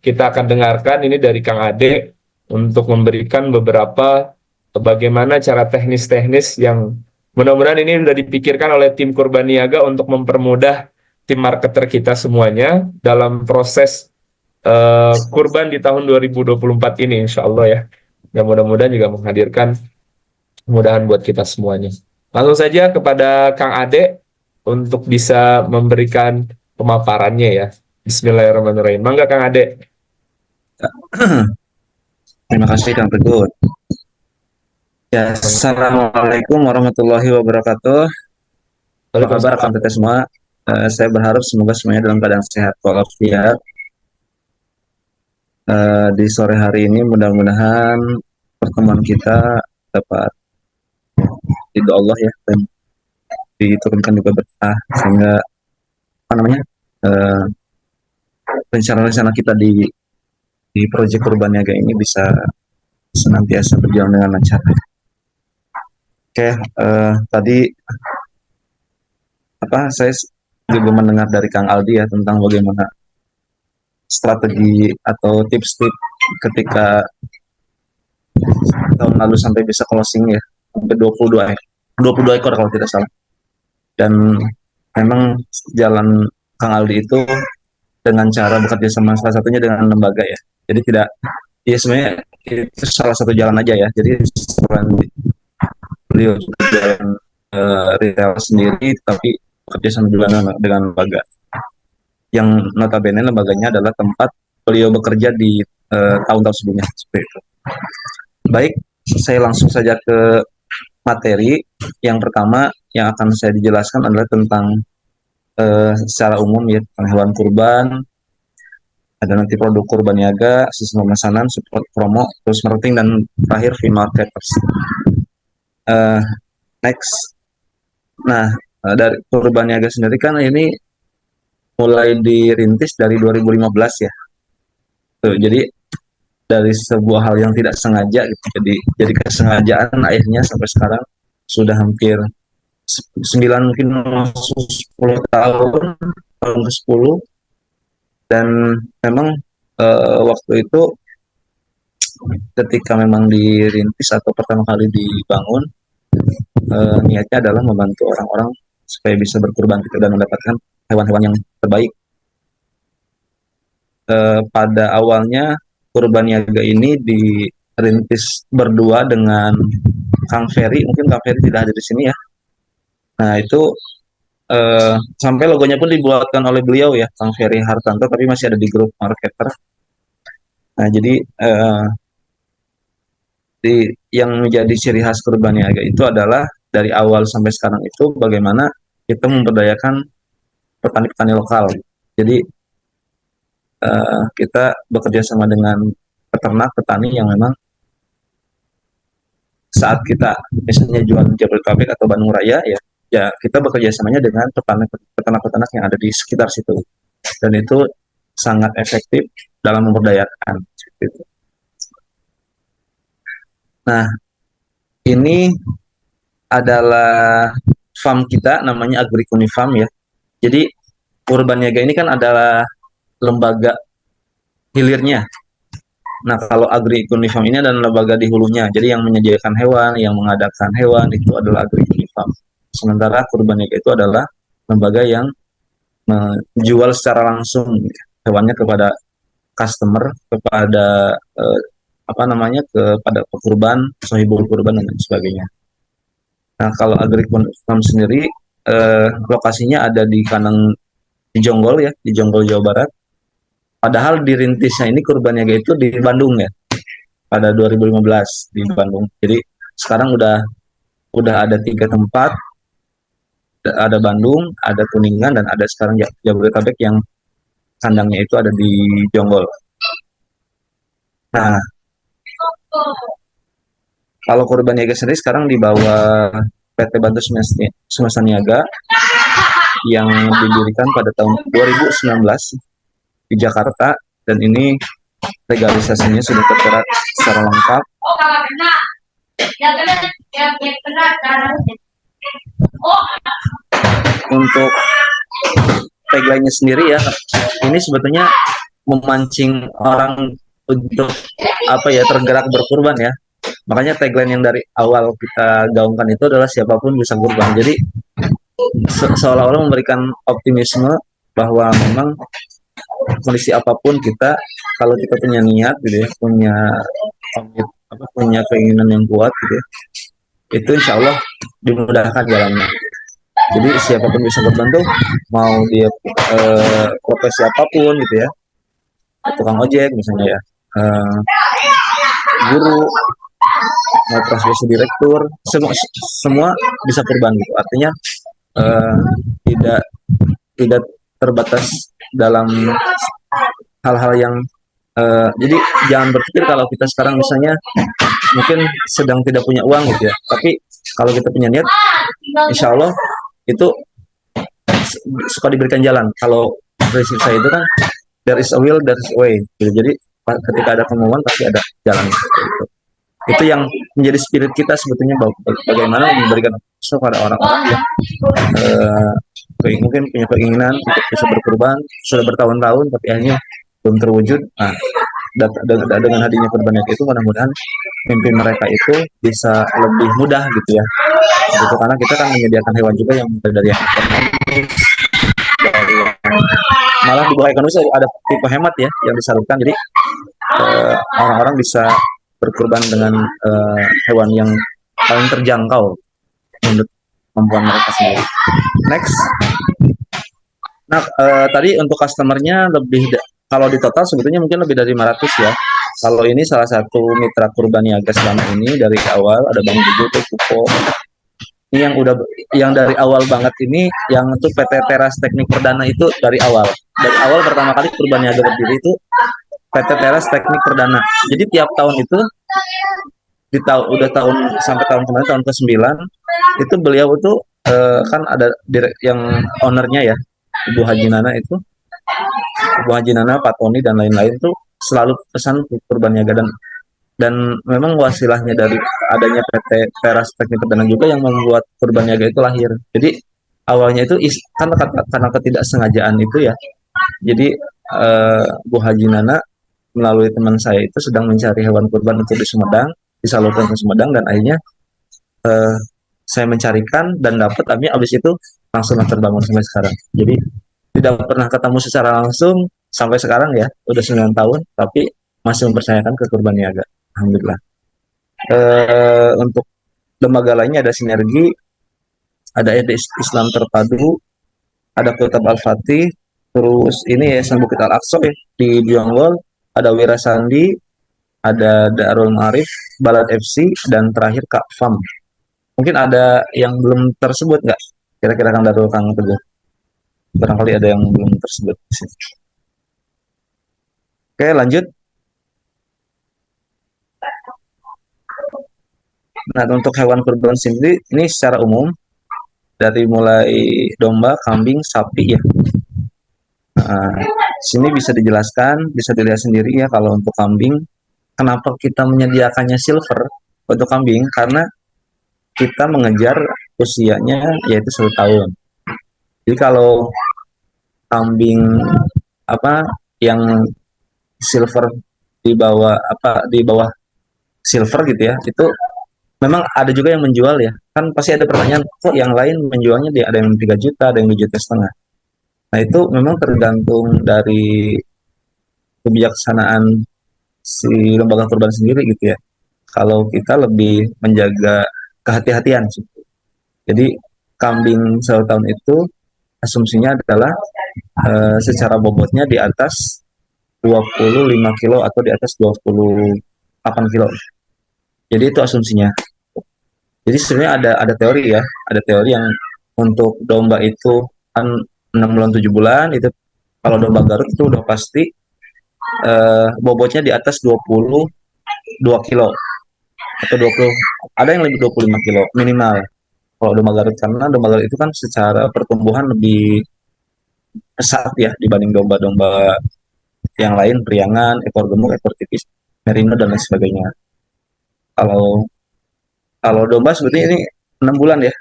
kita akan dengarkan ini dari Kang Ade untuk memberikan beberapa bagaimana cara teknis-teknis yang mudah-mudahan ini sudah dipikirkan oleh tim Kurban Niaga untuk mempermudah tim marketer kita semuanya dalam proses kurban di tahun 2024 ini insya Allah ya. Dan mudah-mudahan juga menghadirkan kemudahan buat kita semuanya. Langsung saja kepada Kang Ade untuk bisa memberikan pemaparannya ya. Bismillahirrahmanirrahim. Mangga Kang Ade. Terima kasih Kang Teguh. Ya, Assalamualaikum warahmatullahi wabarakatuh. Apa kabar Kang Teteh semua? Saya berharap semoga semuanya dalam keadaan sehat walafiat. di sore hari ini mudah-mudahan pertemuan kita dapat ridho Allah ya, dan diturunkan juga berkah, sehingga apa namanya, eh, rencana-rencana kita di proyek Kurban Niaga ini bisa senantiasa berjalan dengan lancar. Oke, tadi saya juga mendengar dari Kang Aldi ya tentang bagaimana strategi atau tips-tips ketika tahun lalu sampai bisa closing ya, sampai 22 ekor kalau tidak salah. Dan memang jalan Kang Aldi itu dengan cara bekerja sama, salah satunya dengan lembaga ya. Jadi tidak, ya sebenarnya itu salah satu jalan aja ya. Jadi selain beliau juga jalan retail sendiri, tapi bekerja sama juga dengan lembaga. Yang notabene lembaganya adalah tempat beliau bekerja di tahun-tahun sebelumnya. Seperti itu. Baik, saya langsung saja ke materi. Yang pertama yang akan saya dijelaskan adalah tentang secara umum ya, tentang hewan kurban, ada nanti produk kurban niaga, sistem pemesanan, support promo, terus marketing, dan terakhir fee marketers. Next, nah dari kurban niaga sendiri kan ini mulai dirintis dari 2015 ya. Tuh, jadi dari sebuah hal yang tidak sengaja gitu, jadi kesengajaan akhirnya sampai sekarang sudah hampir 9, mungkin masuk 10 tahun, tahun ke-10. Dan memang waktu itu ketika memang dirintis atau pertama kali dibangun, niatnya adalah membantu orang-orang supaya bisa berkurban gitu, dan mendapatkan hewan-hewan yang terbaik. Pada awalnya kurban niaga ini dirintis berdua dengan Kang Ferry, mungkin Kang Ferry tidak hadir di sini ya. Nah itu sampai logonya pun dibuatkan oleh beliau ya, Kang Ferry Hartanto, tapi masih ada di grup marketer. Nah jadi yang menjadi ciri khas kurban niaga itu adalah dari awal sampai sekarang itu bagaimana kita memberdayakan petani-petani lokal. Jadi kita bekerja sama dengan peternak petani yang memang saat kita misalnya jual di Jabodetabek atau Bandung Raya ya kita bekerja samanya dengan peternak-peternak yang ada di sekitar situ, dan itu sangat efektif dalam memberdayakan. Nah, ini adalah farm kita, namanya Agrikuni Farm ya. Jadi Kurban Niaga ini kan adalah lembaga hilirnya. Nah, kalau Agrikuni Farm ini adalah lembaga di hulunya. Jadi yang menyediakan hewan, yang mengadakan hewan itu adalah Agrikuni Farm. Sementara Kurban Niaga itu adalah lembaga yang menjual secara langsung hewannya kepada customer, kepada kepada pekurban, sohibul kurban dan sebagainya. Nah, kalau Agrikuni Farm sendiri lokasinya ada di di Jonggol ya, di Jonggol Jawa Barat. Padahal dirintisnya ini kurban niaga itu di Bandung ya, pada 2015 di Bandung. Jadi sekarang udah ada 3 tempat, ada Bandung, ada Kuningan, dan ada sekarang Jabodetabek yang kandangnya itu ada di Jonggol. Nah, kalau kurban niaga sendiri sekarang di bawah PT Bantu Semesta Niaga yang didirikan pada tahun 2019 di Jakarta, dan ini legalisasinya sudah tertera secara lengkap. Untuk tagline-nya sendiri ya, ini sebetulnya memancing orang untuk tergerak berkurban ya. Makanya tagline yang dari awal kita gaungkan itu adalah siapapun bisa kurban. Jadi seolah-olah memberikan optimisme bahwa memang kondisi apapun kita, kalau kita punya niat gitu ya, punya keinginan yang kuat gitu ya, itu insya Allah dimudahkan jalannya. Jadi siapapun bisa berbantu, mau dia profesi apapun gitu ya, tukang ojek misalnya ya, guru, mau profesi direktur, semua bisa kurban gitu. Artinya tidak terbatas dalam hal-hal yang Jadi jangan berpikir kalau kita sekarang misalnya mungkin sedang tidak punya uang gitu ya, tapi kalau kita punya niat, insya Allah itu suka diberikan jalan. Kalau prinsip saya itu kan there is a will, there is a way. Gitu. Jadi ketika ada kemauan pasti ada jalan. Gitu. Itu yang menjadi spirit kita sebetulnya, bagaimana memberikan kepada orang-orang yang mungkin punya keinginan untuk bisa berkurban sudah bertahun-tahun tapi akhirnya belum terwujud. Nah, dengan hadirnya kurban itu mudah-mudahan mimpi mereka itu bisa lebih mudah gitu ya. Gitu, karena kita kan menyediakan hewan juga yang dari yang malah di bawah ekonomi ada tipe hemat ya yang disalurkan. Jadi orang-orang bisa berkurban dengan hewan yang paling terjangkau menurut kemampuan mereka sendiri. Next. Nah, tadi untuk customernya kalau di total sebetulnya mungkin lebih dari 500 ya. Kalau ini salah satu mitra kurban niaga selama ini dari awal ada Bang Juju, Kupo. Ini yang dari awal banget ini yang itu PT Teras Teknik Perdana itu dari awal. Dari awal pertama kali kurban niaga berdiri itu PT Teras Teknik Perdana. Jadi tiap tahun itu udah tahun sampai tahun kemarin tahun ke-9 itu beliau itu kan ada yang ownernya ya Ibu Haji Nana itu, Ibu Haji Nana, Pak Tony dan lain-lain tuh selalu pesan kurban niaga, dan memang wasilahnya dari adanya PT Teras Teknik Perdana juga yang membuat kurban niaga itu lahir. Jadi awalnya itu kan karena ketidaksengajaan itu ya. Jadi Bu Haji Nana melalui teman saya itu sedang mencari hewan kurban untuk di Sumedang, disalurkan ke Sumedang, dan akhirnya saya mencarikan dan dapat, tapi abis itu langsung terbangun sampai sekarang. Jadi tidak pernah ketemu secara langsung sampai sekarang ya, udah 9 tahun, tapi masih mempercayakan ke kurban niaga. Alhamdulillah. Untuk lembaga lainnya ada Sinergi, ada Islam Terpadu, ada Kutab Al-Fatih, terus ini Yayasan Bukit Al-Aqsa ya, di Jonggol, ada Wira Sandi, ada Darul Ma'arif, Balad FC, dan terakhir Kak Fam. Mungkin ada yang belum tersebut nggak? Kira-kira Kang Darul, Kang Teguh? Barangkali ada yang belum tersebut. Oke, lanjut. Nah, untuk hewan kurban sendiri, ini secara umum, dari mulai domba, kambing, sapi ya. Nah, sini bisa dijelaskan, bisa dilihat sendiri ya kalau untuk kambing. Kenapa kita menyediakannya silver untuk kambing? Karena kita mengejar usianya yaitu 1 tahun. Jadi kalau kambing yang silver di bawah silver gitu ya, itu memang ada juga yang menjual ya. Kan pasti ada pertanyaan, kok yang lain menjualnya ada yang 3 juta, ada yang 2,5 juta. Nah, itu memang tergantung dari kebijaksanaan si lembaga kurban sendiri gitu ya. Kalau kita lebih menjaga kehati-hatian. Jadi kambing 1 tahun itu asumsinya adalah secara bobotnya di atas 25 kilo atau di atas 28 kilo. Jadi itu asumsinya. Jadi sebenarnya ada teori ya, ada teori yang untuk domba itu kan 6 bulan 7 bulan itu, kalau domba Garut itu udah pasti bobotnya di atas 22 kilo atau 20, ada yang lebih 25 kilo minimal kalau domba Garut, karena domba Garut itu kan secara pertumbuhan lebih pesat ya dibanding domba-domba yang lain, priangan, ekor gemuk, ekor tipis, merino dan lain sebagainya. Kalau kalau domba sebetulnya ini 6 bulan ya,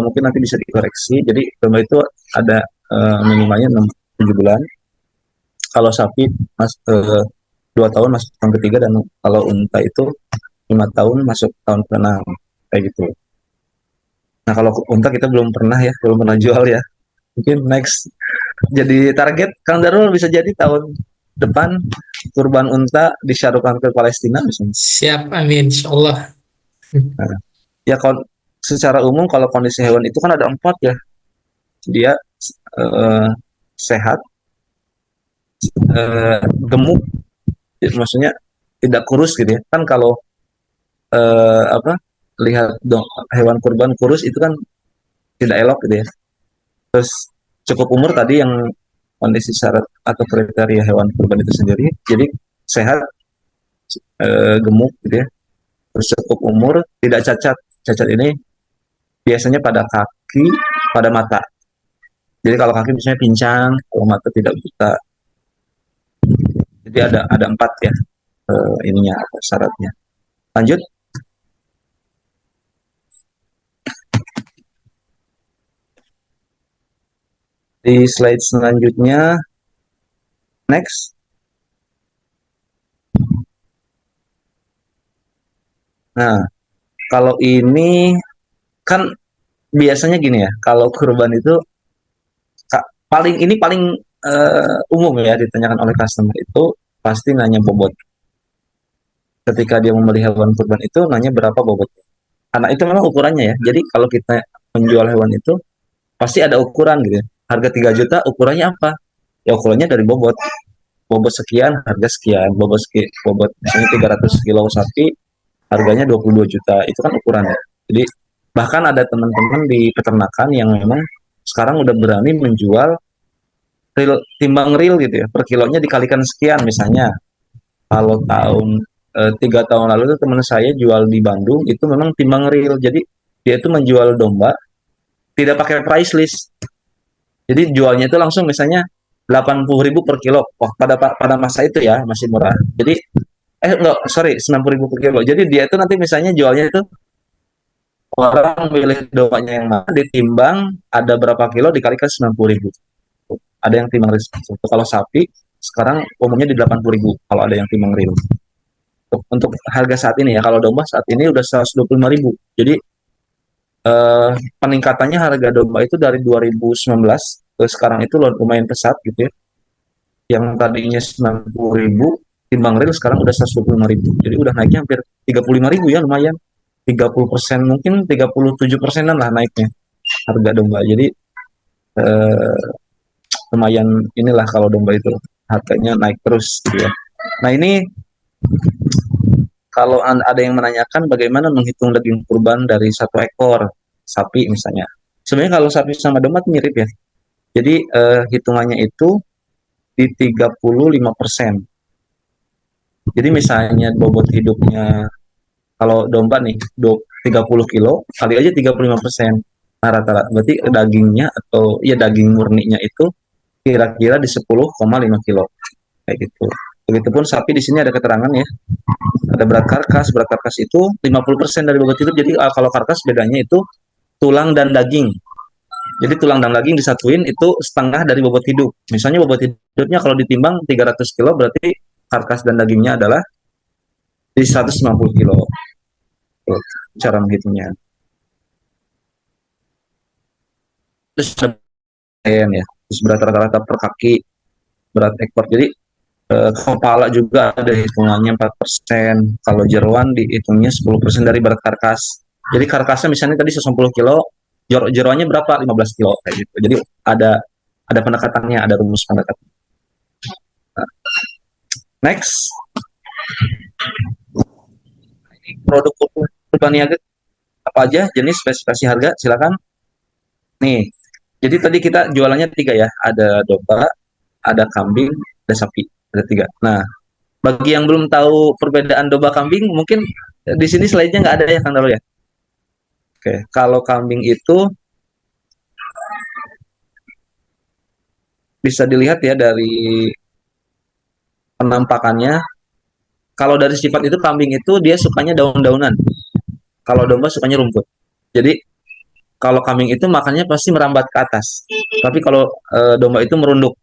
mungkin nanti bisa dikoreksi. Jadi domba itu ada minimalnya 6-7 bulan. Kalau sapi 2 tahun masuk tahun ketiga, dan kalau unta itu 5 tahun masuk tahun ke-6 kayak gitu. Nah, kalau unta kita belum pernah jual ya. Mungkin next jadi target Kang Darul bisa jadi tahun depan kurban unta disyarukan ke Palestina misalnya. Siap, amin, insya Allah. Nah, ya kalau secara umum kalau kondisi hewan itu kan ada 4 ya. Dia sehat, gemuk, maksudnya tidak kurus gitu ya. Kan kalau lihat hewan kurban kurus itu kan tidak elok gitu ya. Terus cukup umur tadi yang kondisi syarat atau kriteria hewan kurban itu sendiri. Jadi sehat, gemuk gitu ya, terus cukup umur, tidak cacat. Cacat ini biasanya pada kaki, pada mata. Jadi kalau kaki biasanya pincang, kalau mata tidak buta. Jadi ada empat ya, ininya apa syaratnya. Lanjut di slide selanjutnya. Next. Nah, kalau ini kan biasanya gini ya, kalau kurban itu paling umum ya ditanyakan oleh customer itu pasti nanya bobot. Ketika dia membeli hewan kurban itu nanya berapa bobotnya. Karena itu memang ukurannya ya. Jadi kalau kita menjual hewan itu pasti ada ukuran gitu ya. Harga 3 juta ukurannya apa? Ya ukurannya dari bobot. Bobot sekian, harga sekian. Bobot misalnya 300 kilo sapi, harganya 22 juta. Itu kan ukurannya. Jadi bahkan ada teman-teman di peternakan yang memang sekarang udah berani menjual timbang real gitu ya. Per kilonya dikalikan sekian misalnya. Kalau 3 tahun lalu tuh teman saya jual di Bandung itu memang timbang real. Jadi dia itu menjual domba tidak pakai price list. Jadi jualnya itu langsung misalnya 80.000 per kilo. Wah, pada masa itu ya masih murah. Jadi enggak, sorry, 90.000 per kilo. Jadi dia itu nanti misalnya jualnya itu orang milih dombanya yang mana ditimbang ada berapa kilo dikalikan 90.000. Ada yang timbang real. Kalau sapi sekarang umumnya di 80.000 kalau ada yang timbang real. Untuk harga saat ini ya, kalau domba saat ini udah 125.000. Jadi peningkatannya harga domba itu dari 2019 ke sekarang itu lumayan pesat gitu ya. Yang tadinya 90.000 timbang real sekarang udah 125.000. Jadi udah naiknya hampir 35.000 ya, lumayan. 30% mungkin 37%-an lah naiknya harga domba. Jadi eh, lumayan inilah kalau domba itu harganya naik terus gitu ya. Nah ini kalau ada yang menanyakan bagaimana menghitung daging kurban dari satu ekor sapi misalnya. Sebenarnya kalau sapi sama domba mirip ya. Jadi hitungannya itu di 35%. Jadi misalnya bobot hidupnya kalau domba nih 30 kilo kali aja 35%. Nah, rata-rata berarti dagingnya atau ya daging murninya itu kira-kira di 10,5 kilo kayak gitu. Begitupun sapi di sini ada keterangan ya. Ada berat karkas itu 50% dari bobot hidup. Jadi kalau karkas bedanya itu tulang dan daging. Jadi tulang dan daging disatuin itu setengah dari bobot hidup. Misalnya bobot hidupnya kalau ditimbang 300 kilo berarti karkas dan dagingnya adalah di 150 kilo. Tuh, cara menghitungnya. Terus ya, terus berat rata-rata per kaki, berat ekor. Jadi kepala juga ada hitungannya 4%. Kalau jeroan dihitungnya 10% dari berat karkas. Jadi karkasnya misalnya tadi 110 kilo, jeroannya berapa? 15 kilo kayak gitu. Jadi ada pendekatannya, ada rumus pendekatan. Next, ini produk kurban niaga apa aja, jenis, spesifikasi harga, silakan. Nih, jadi tadi kita jualannya 3 ya, ada domba, ada kambing, ada sapi, ada 3. Nah, bagi yang belum tahu perbedaan domba kambing, mungkin di sini slide-nya nggak ada ya, Kang Dalo ya. Oke, kalau kambing itu bisa dilihat ya dari penampakannya. Kalau dari sifat itu kambing itu dia sukanya daun-daunan. Kalau domba sukanya rumput. Jadi kalau kambing itu makannya pasti merambat ke atas. Tapi kalau domba itu merunduk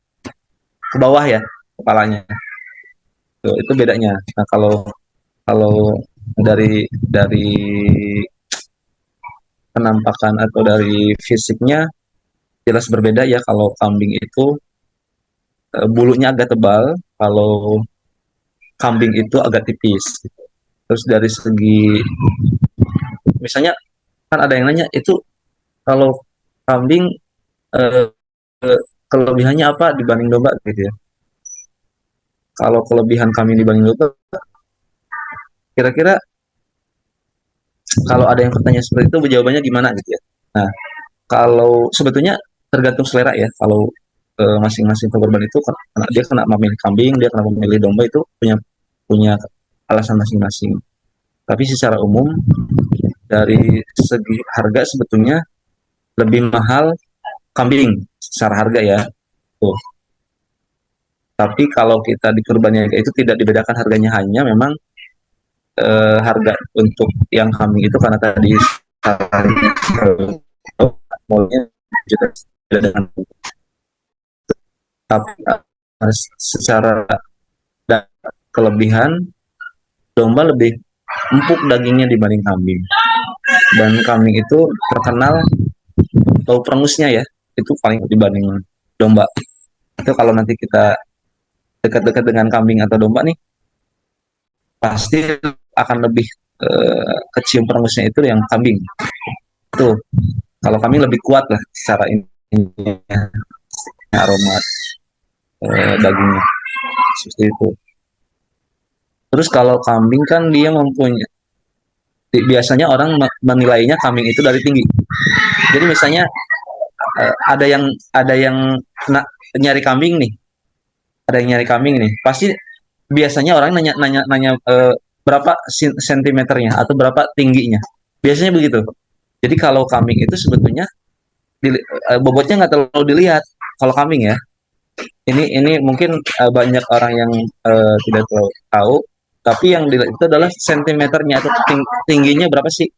ke bawah ya kepalanya. Tuh, itu bedanya. Nah, kalau kalau dari penampakan atau dari fisiknya jelas berbeda ya. Kalau kambing itu bulunya agak tebal, kalau kambing itu agak tipis. Terus dari segi misalnya kan ada yang nanya itu kalau kambing eh, kelebihannya apa dibanding domba gitu ya. Kalau kelebihan kambing dibanding domba, kira-kira kalau ada yang bertanya seperti itu jawabannya gimana gitu ya. Nah, kalau sebetulnya tergantung selera ya. Kalau masing-masing korban itu karena dia kena memilih kambing, dia kena memilih domba itu punya punya alasan masing-masing. Tapi secara umum dari segi harga sebetulnya lebih mahal kambing secara harga ya. Tuh. Tapi kalau kita di Purbalingga itu tidak dibedakan harganya, hanya memang harga untuk yang kambing itu karena tadi mulanya juta dengan, tapi secara kelebihan domba lebih empuk dagingnya dibanding kambing, dan kambing itu terkenal bau perengusnya ya, itu paling dibanding domba. Itu kalau nanti kita dekat-dekat dengan kambing atau domba nih, pasti akan lebih kecium perengusnya itu yang kambing. Tuh, kalau kambing lebih kuat lah secara ini aroma dagingnya seperti itu. Terus kalau kambing kan dia mempunyai, biasanya orang menilainya kambing itu dari tinggi. Jadi misalnya ada yang nyari kambing nih, pasti biasanya orang nanya berapa sentimeternya atau berapa tingginya. Biasanya begitu. Jadi kalau kambing itu sebetulnya bobotnya nggak terlalu dilihat kalau kambing ya. Ini mungkin banyak orang yang tidak terlalu tahu, tapi yang dilihat itu adalah sentimeternya atau tingginya berapa sih?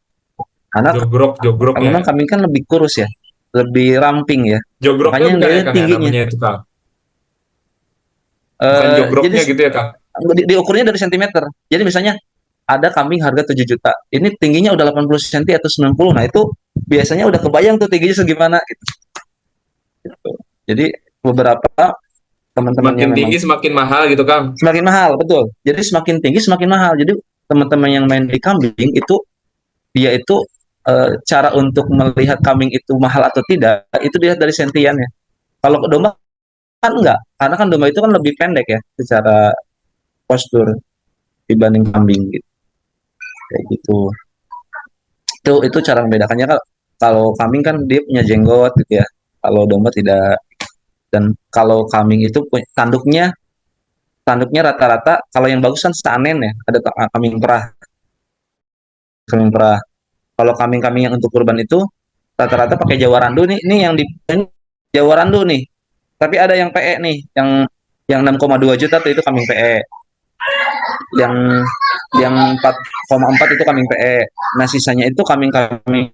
Karena Jogroknya memang kambing kan lebih kurus ya, lebih ramping ya. jogroknya Makanya yang bukan ya dilihat Kang ya tingginya. namanya itu Kang, bukan Jadi jogroknya gitu ya Kang. diukurnya dari sentimeter. Jadi misalnya ada kambing harga 7 juta. Ini tingginya udah 80 cm atau 90. Nah, itu biasanya udah kebayang tuh tingginya segimana gitu. Jadi beberapa teman-teman Semakin yang memang tinggi semakin mahal gitu Kang. semakin mahal, betul. Jadi semakin tinggi semakin mahal. Jadi teman-teman yang main di kambing itu, dia itu cara untuk melihat kambing itu mahal atau tidak itu dilihat dari sentiannya. Kalau domba kan enggak, karena kan domba itu kan lebih pendek ya secara postur dibanding kambing gitu. Kayak gitu. Itu cara membedakannya. Kalau kambing kan dia punya jenggot gitu ya. Kalau domba tidak. Dan kalau kambing itu tanduknya rata-rata kalau yang bagus kan seanen ya, ada kambing perah. Kambing perah. Kalau kambing-kambing yang untuk kurban itu rata-rata pakai Jawa Randu nih. Ini yang di Jawa Randu nih. Tapi ada yang PE nih, yang 6,2 juta tuh itu kambing PE. Yang 4,4 itu kambing PE. Nah, sisanya itu kambing-kambing.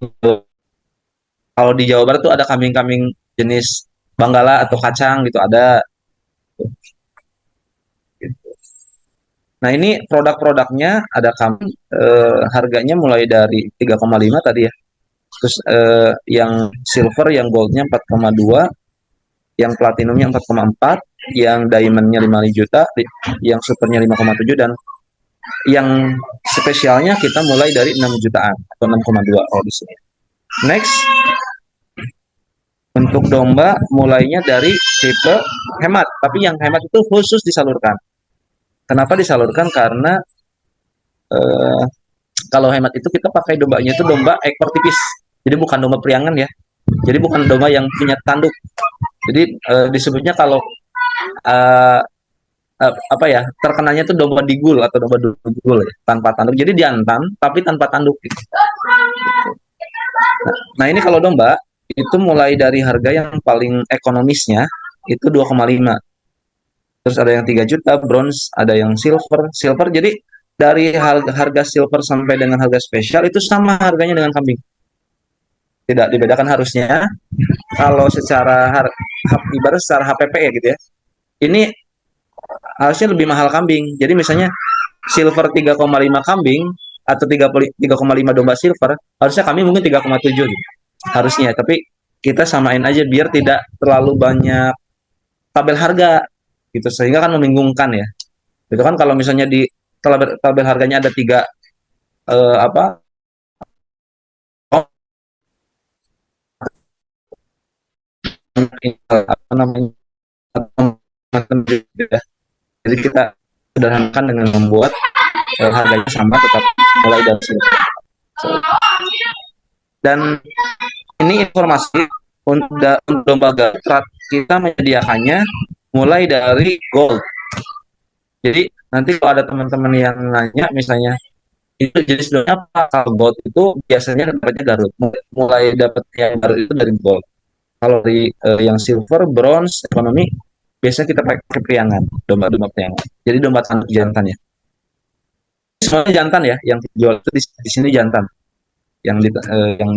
Kalau di Jawa Barat tuh ada kambing-kambing jenis Banggala atau kacang gitu ada. Nah, ini produk-produknya ada kambing, harganya mulai dari 3,5 tadi ya. Terus yang silver, yang goldnya 4,2, yang platinumnya 4,4, yang diamondnya 5 juta, yang supernya 5,7, dan yang spesialnya kita mulai dari 6 jutaan atau 6,2 kalau di sini. Next, untuk domba mulainya dari tipe hemat, tapi yang hemat itu khusus disalurkan. Kenapa disalurkan? Karena kalau hemat itu kita pakai dombanya itu domba ekor tipis, jadi bukan domba priangan ya. Jadi bukan domba yang punya tanduk. Jadi disebutnya kalau apa ya, terkenalnya itu domba digul atau domba digul ya, tanpa tanduk. Jadi jantan tapi tanpa tanduk. Gitu. Nah, ini kalau domba itu mulai dari harga yang paling ekonomisnya itu 2,5. Terus ada yang 3 juta, bronze, ada yang silver. Silver jadi dari harga silver sampai dengan harga spesial itu sama harganya dengan kambing. Tidak dibedakan harusnya. Kalau secara ibarat secara HPP ya gitu ya. Ini harusnya lebih mahal kambing. Jadi misalnya silver 3,5 kambing atau 3,5 domba silver, harusnya kambing mungkin 3,7 gitu. Harusnya, tapi kita samain aja biar tidak terlalu banyak tabel harga gitu, sehingga kan membingungkan ya. Itu kan kalau misalnya di tabel harganya ada 3 apa namanya, jadi kita sederhanakan dengan membuat harganya sama tetap mulai dari sini. Dan ini informasi untuk lembaga kita menyediakannya mulai dari gold. Jadi Nanti kalau ada teman-teman yang nanya misalnya itu jenis drone apa, kalau gold itu biasanya dapatnya Garut, mulai dapat yang Garut itu dari gold. Kalau di yang silver, bronze, ekonomi biasanya kita pakai priangan, domba-domba priangan. Jadi domba tanduk jantan ya. Semuanya jantan ya, yang dijual itu di sini jantan. Yang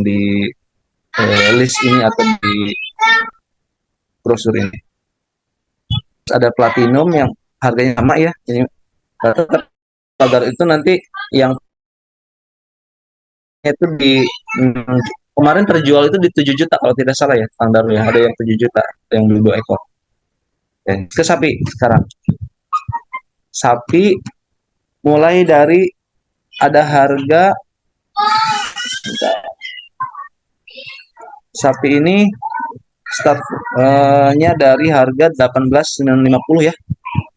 di list ini atau di brosur ini. Terus ada platinum yang harganya sama ya. Ini agar itu nanti yang itu kemarin terjual itu di 7 juta kalau tidak salah ya, Kang Daru ya. Ada yang 7 juta yang beli 2 ekor. Oke. Ke sapi sekarang. Sapi mulai dari ada harga sapi ini startnya dari harga 18.950 ya.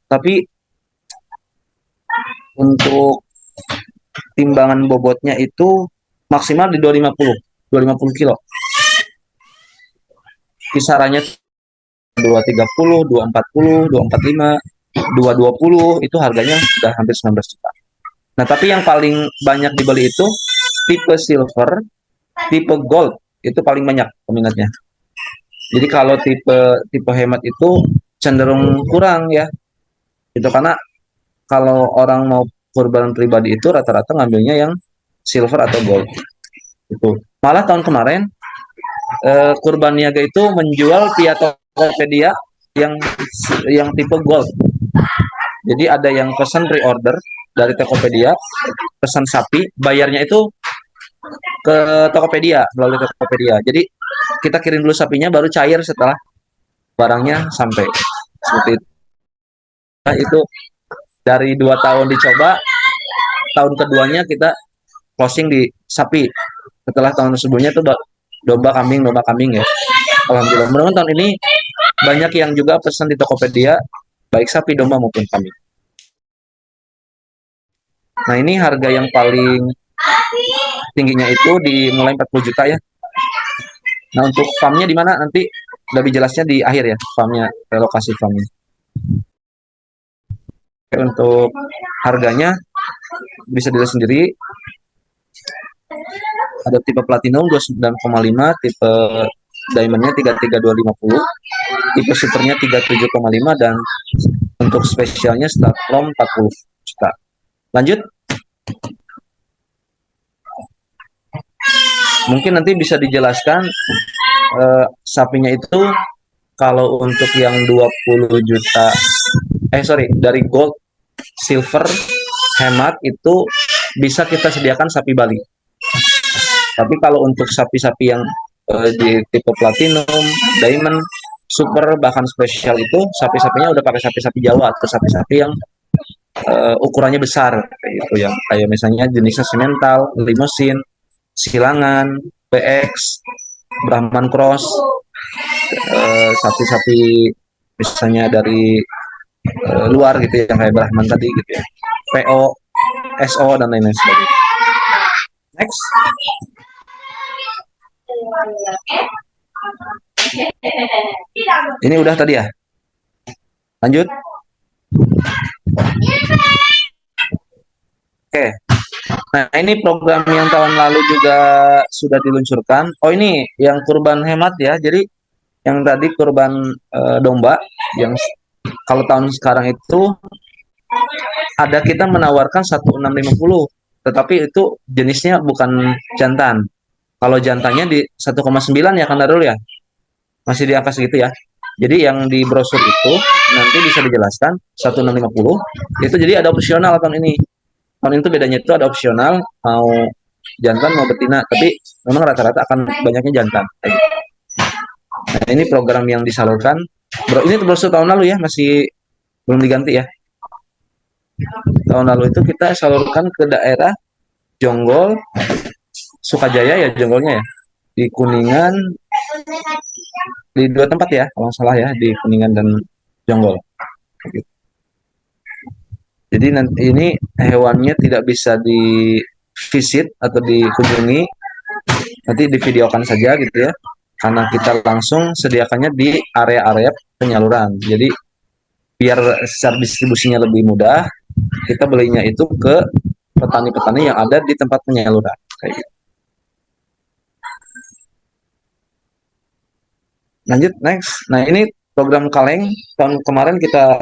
Tapi untuk timbangan bobotnya itu maksimal di 250 kilo. Kisarannya 230, 240, 245, 220 itu harganya sudah hampir 19 juta. Nah, tapi yang paling banyak dibeli itu tipe silver, tipe gold itu paling banyak peminatnya. Jadi kalau tipe hemat itu cenderung kurang ya. Itu karena kalau orang mau kurban pribadi itu rata-rata ngambilnya yang silver atau gold. Itu. Malah tahun kemarin kurban niaga itu menjual via Tokopedia yang tipe gold. Jadi ada yang pesan pre-order dari Tokopedia, pesan sapi, bayarnya itu ke Tokopedia, melalui Tokopedia. Jadi kita kirim dulu sapinya, baru cair setelah barangnya sampai. Seperti itu. Nah, itu dari 2 tahun dicoba, tahun keduanya kita closing di sapi. Setelah tahun sebelumnya itu domba kambing ya. Alhamdulillah. Mudah-mudahan tahun ini banyak yang juga pesan di Tokopedia, baik sapi, domba maupun kambing. Nah, ini harga yang paling tingginya itu mulai 40 juta ya. Nah, untuk farmnya di mana nanti lebih jelasnya di akhir ya, farmnya, relokasi farmnya. Untuk harganya bisa dilihat sendiri. Ada tipe platinum 29,5, tipe diamondnya 33.250, tipe supernya 37,5, dan untuk spesialnya start from 40 juta. Lanjut. Mungkin nanti bisa dijelaskan sapinya itu kalau untuk yang 20 juta dari gold, silver, hemat itu bisa kita sediakan sapi Bali. Tapi kalau untuk sapi-sapi yang di tipe platinum, diamond, super, bahkan spesial itu sapi-sapinya udah pakai sapi-sapi Jawa atau sapi-sapi yang ukurannya besar kayak gitu ya. Kayak misalnya jenisnya simental, limosin, silangan, PX, Brahman Cross, sapi-sapi misalnya dari luar gitu ya, kayak Brahman tadi gitu ya, PO, SO, dan lain-lain sebagainya. Next. Ini udah tadi ya. Lanjut. Oke. Nah, ini program yang tahun lalu juga sudah diluncurkan. Oh, ini yang kurban hemat ya. Jadi yang tadi kurban domba, yang kalau tahun sekarang itu ada kita menawarkan 1650, tetapi itu jenisnya bukan jantan. Kalau jantannya di 1,9 ya, kan Darul ya. Masih di angka segitu ya. Jadi yang di brosur itu nanti bisa dijelaskan 1650 itu, jadi ada opsional tahun ini. Tahun itu bedanya itu ada opsional, mau jantan mau betina, tapi memang rata-rata akan banyaknya jantan. Nah, ini program yang disalurkan. Bro, ini brosur tahun lalu ya, masih belum diganti ya. Tahun lalu itu kita salurkan ke daerah Jonggol, Sukajaya ya, Jonggolnya ya, di Kuningan, di 2 tempat ya kalau salah ya, di Kuningan dan Jonggol. Jadi nanti ini hewannya tidak bisa di visit atau dikunjungi, nanti divideokan saja gitu ya, karena kita langsung sediakannya di area-area penyaluran. Jadi biar secara distribusinya lebih mudah, kita belinya itu ke petani-petani yang ada di tempat penyaluran. Kayak gitu. Lanjut next. Nah ini program kaleng tahun kemarin kita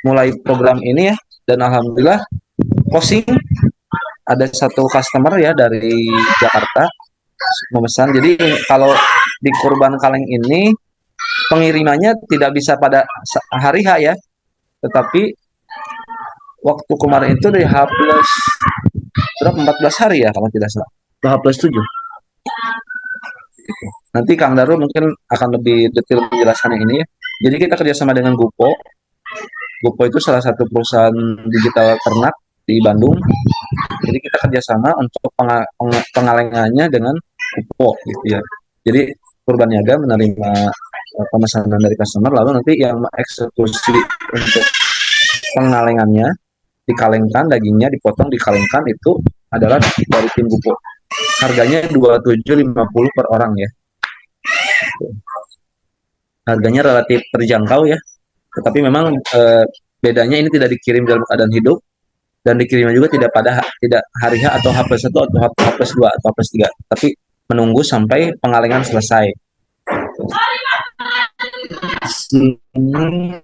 mulai program ini ya, dan alhamdulillah closing ada satu customer ya dari Jakarta memesan. Jadi kalau di kurban kaleng ini pengirimannya tidak bisa pada hari H ya, tetapi waktu kemarin itu di H plus berapa 14 hari ya kalau tidak salah. H plus 7. Nanti Kang Darul mungkin akan lebih detail menjelaskan yang ini ya. Jadi kita kerjasama dengan Gupo. Gupo itu salah satu perusahaan digital ternak di Bandung. Jadi kita kerjasama untuk pengalengannya dengan Gupo gitu ya. Jadi Kurban Niaga menerima pemesanan dari customer, lalu nanti yang eksekusi untuk pengalengannya, dikalengkan dagingnya, dipotong, dikalengkan itu adalah dari tim Gupo. Harganya 2750 per orang ya. Harganya relatif terjangkau ya. Tetapi memang bedanya ini tidak dikirim dalam keadaan hidup, dan dikirimnya juga tidak hari H atau H plus 1 atau H plus 2 atau H plus 3, tapi menunggu sampai pengalengan selesai. Sini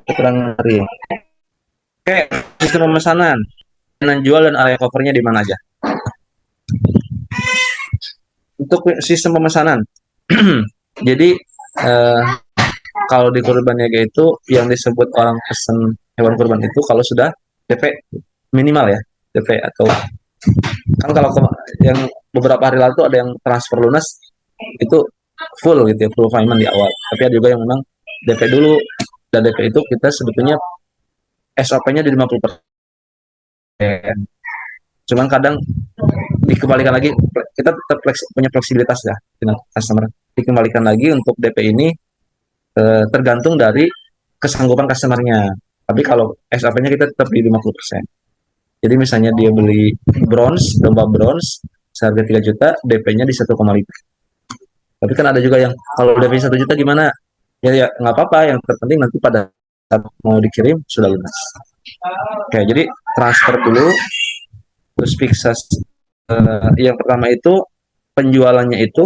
keterangan hari. Oke, sistem pemesanan dan jual dan area covernya di mana aja. Untuk sistem pemesanan, jadi kalau di kurban niaga itu yang disebut orang pesen hewan kurban itu kalau sudah DP minimal ya, DP atau kan kalau yang beberapa hari lalu ada yang transfer lunas itu full gitu ya, full payment di awal. Tapi ada juga yang memang DP dulu, dan DP itu kita sebetulnya SOP-nya di 50%. Cuman kadang dikembalikan lagi, kita tetap punya fleksibilitas ya dengan customer. Dikembalikan lagi untuk DP ini tergantung dari kesanggupan customernya. Tapi kalau SOP-nya kita tetap di 50%. Jadi misalnya dia beli bronze, domba bronze seharga 3 juta, DP-nya di 1,5. Tapi kan ada juga yang kalau DP 1 juta gimana? Ya nggak apa-apa, yang terpenting nanti pada saat mau dikirim sudah lunas. Oke, jadi transfer dulu, terus fiksasi. Yang pertama itu penjualannya itu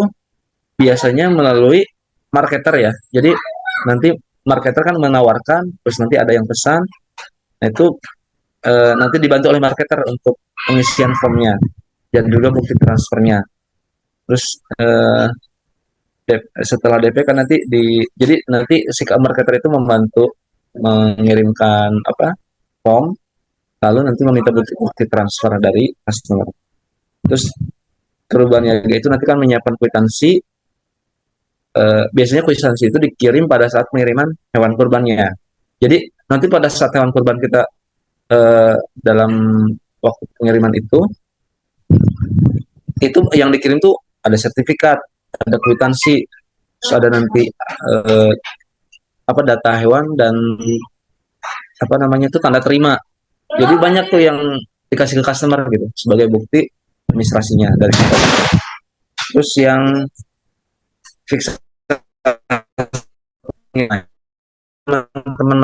biasanya melalui marketer ya. Jadi nanti marketer kan menawarkan, terus nanti ada yang pesan. Nah itu nanti dibantu oleh marketer untuk pengisian formnya dan juga bukti transfernya. Terus setelah DP kan nanti jadi nanti si marketer itu membantu mengirimkan form, lalu nanti meminta bukti transfer dari customer. Terus kurban niaga itu nanti kan menyiapkan kwitansi. Biasanya kwitansi itu dikirim pada saat pengiriman hewan kurbannya. Jadi nanti pada saat hewan kurban kita dalam waktu pengiriman itu yang dikirim tuh ada sertifikat, ada kwitansi, terus ada nanti data hewan dan tanda terima. Jadi banyak tuh yang dikasih ke customer gitu sebagai bukti administrasinya dari kita. Terus yang fix teman-teman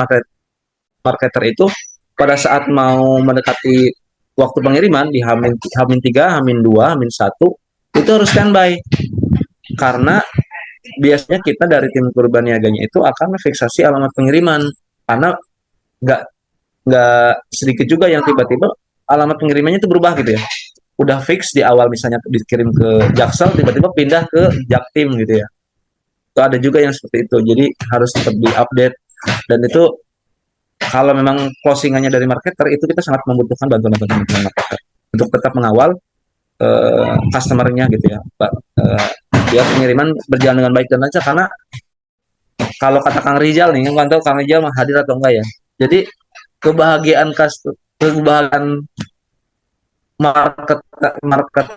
marketer itu pada saat mau mendekati waktu pengiriman di H-3, H-2, H-1 itu harus standby, karena biasanya kita dari tim kurban niaganya itu akan fiksasi alamat pengiriman, karena nggak sedikit juga yang tiba-tiba alamat pengirimannya itu berubah gitu ya. Udah fix di awal misalnya dikirim ke Jaksel, tiba-tiba pindah ke Jaktim gitu ya. Itu ada juga yang seperti itu. Jadi harus tetap diupdate, dan itu kalau memang closingannya dari marketer itu kita sangat membutuhkan bantuan marketer untuk tetap mengawal customernya gitu ya, biar pengiriman berjalan dengan baik dan lancar. Karena kalau kata Kang Rizal nih, yang tahu Kang Rizal hadir atau enggak ya. Jadi kebahagiaan market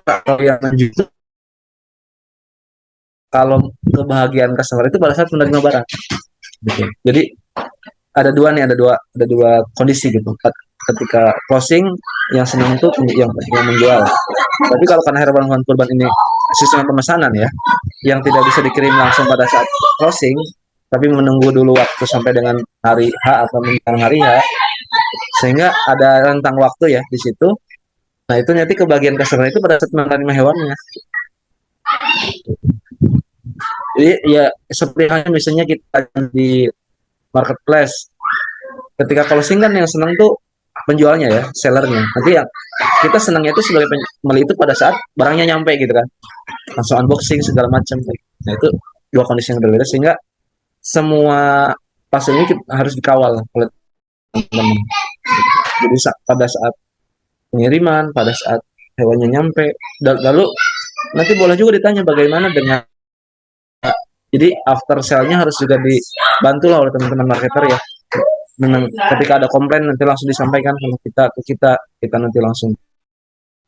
atau yang menjual, kalau kebahagiaan customer itu pada saat menerima barang gitu. Jadi ada dua kondisi gitu. Ketika closing, yang senang itu yang menjual. Tapi kalau karena hewan kurban ini sistem pemesanan ya, yang tidak bisa dikirim langsung pada saat closing, tapi menunggu dulu waktu sampai dengan hari H atau menjelang hari H, Sehingga ada rentang waktu ya di situ. Nah, itu nanti kebagian customer itu pada saat menerima hewannya. Jadi ya seperti halnya misalnya kita di marketplace, ketika closing kan yang senang tuh penjualnya ya, sellernya. Nanti yang kita senangnya itu sebagai pembeli itu pada saat barangnya nyampe gitu kan, langsung unboxing segala macam. Nah itu dua kondisi yang berbeda, sehingga semua fase ini harus dikawal oleh teman-teman. Jadi pada saat pengiriman, pada saat hewannya nyampe, lalu nanti boleh juga ditanya bagaimana dengan, jadi after sale-nya harus juga dibantu lah oleh teman-teman marketer ya. Ketika ada komplain nanti langsung disampaikan sama kita ke kita nanti langsung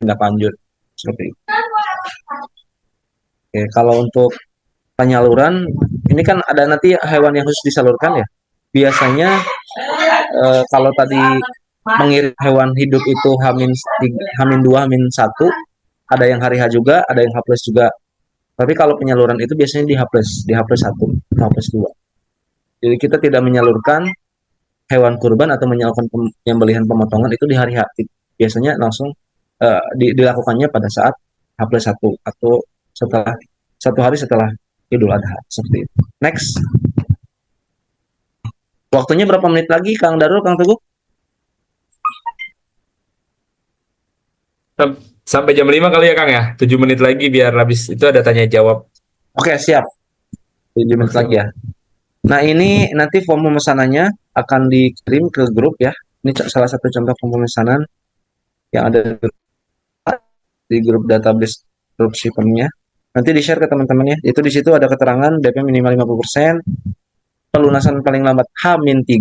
tindak lanjut seperti itu. Oke, kalau untuk penyaluran ini kan ada nanti hewan yang harus disalurkan ya. Biasanya kalau tadi mengirim hewan hidup itu hamin 2 hamin 1, ada yang hari H juga, ada yang H plus juga. Tapi kalau penyaluran itu biasanya di H plus 1, H plus 2. Jadi kita tidak menyalurkan hewan kurban atau menyalurkan penyembelihan pemotongan itu di hari H. Biasanya langsung dilakukannya pada saat H plus 1 atau setelah 1 hari setelah Idul Adha seperti itu. Next. Waktunya berapa menit lagi Kang Darul, Kang Teguh? Sampai jam 5 kali ya Kang ya. 7 menit lagi biar habis itu ada tanya jawab. Oke, siap. 7 menit lagi ya. Nah, ini nanti form pemesanannya akan dikirim ke grup ya. Ini salah satu contoh form pemesanan yang ada di grup database dropshipping-nya. Nanti di-share ke teman-teman ya. Itu di situ ada keterangan DP minimal 50%, pelunasan paling lambat H-3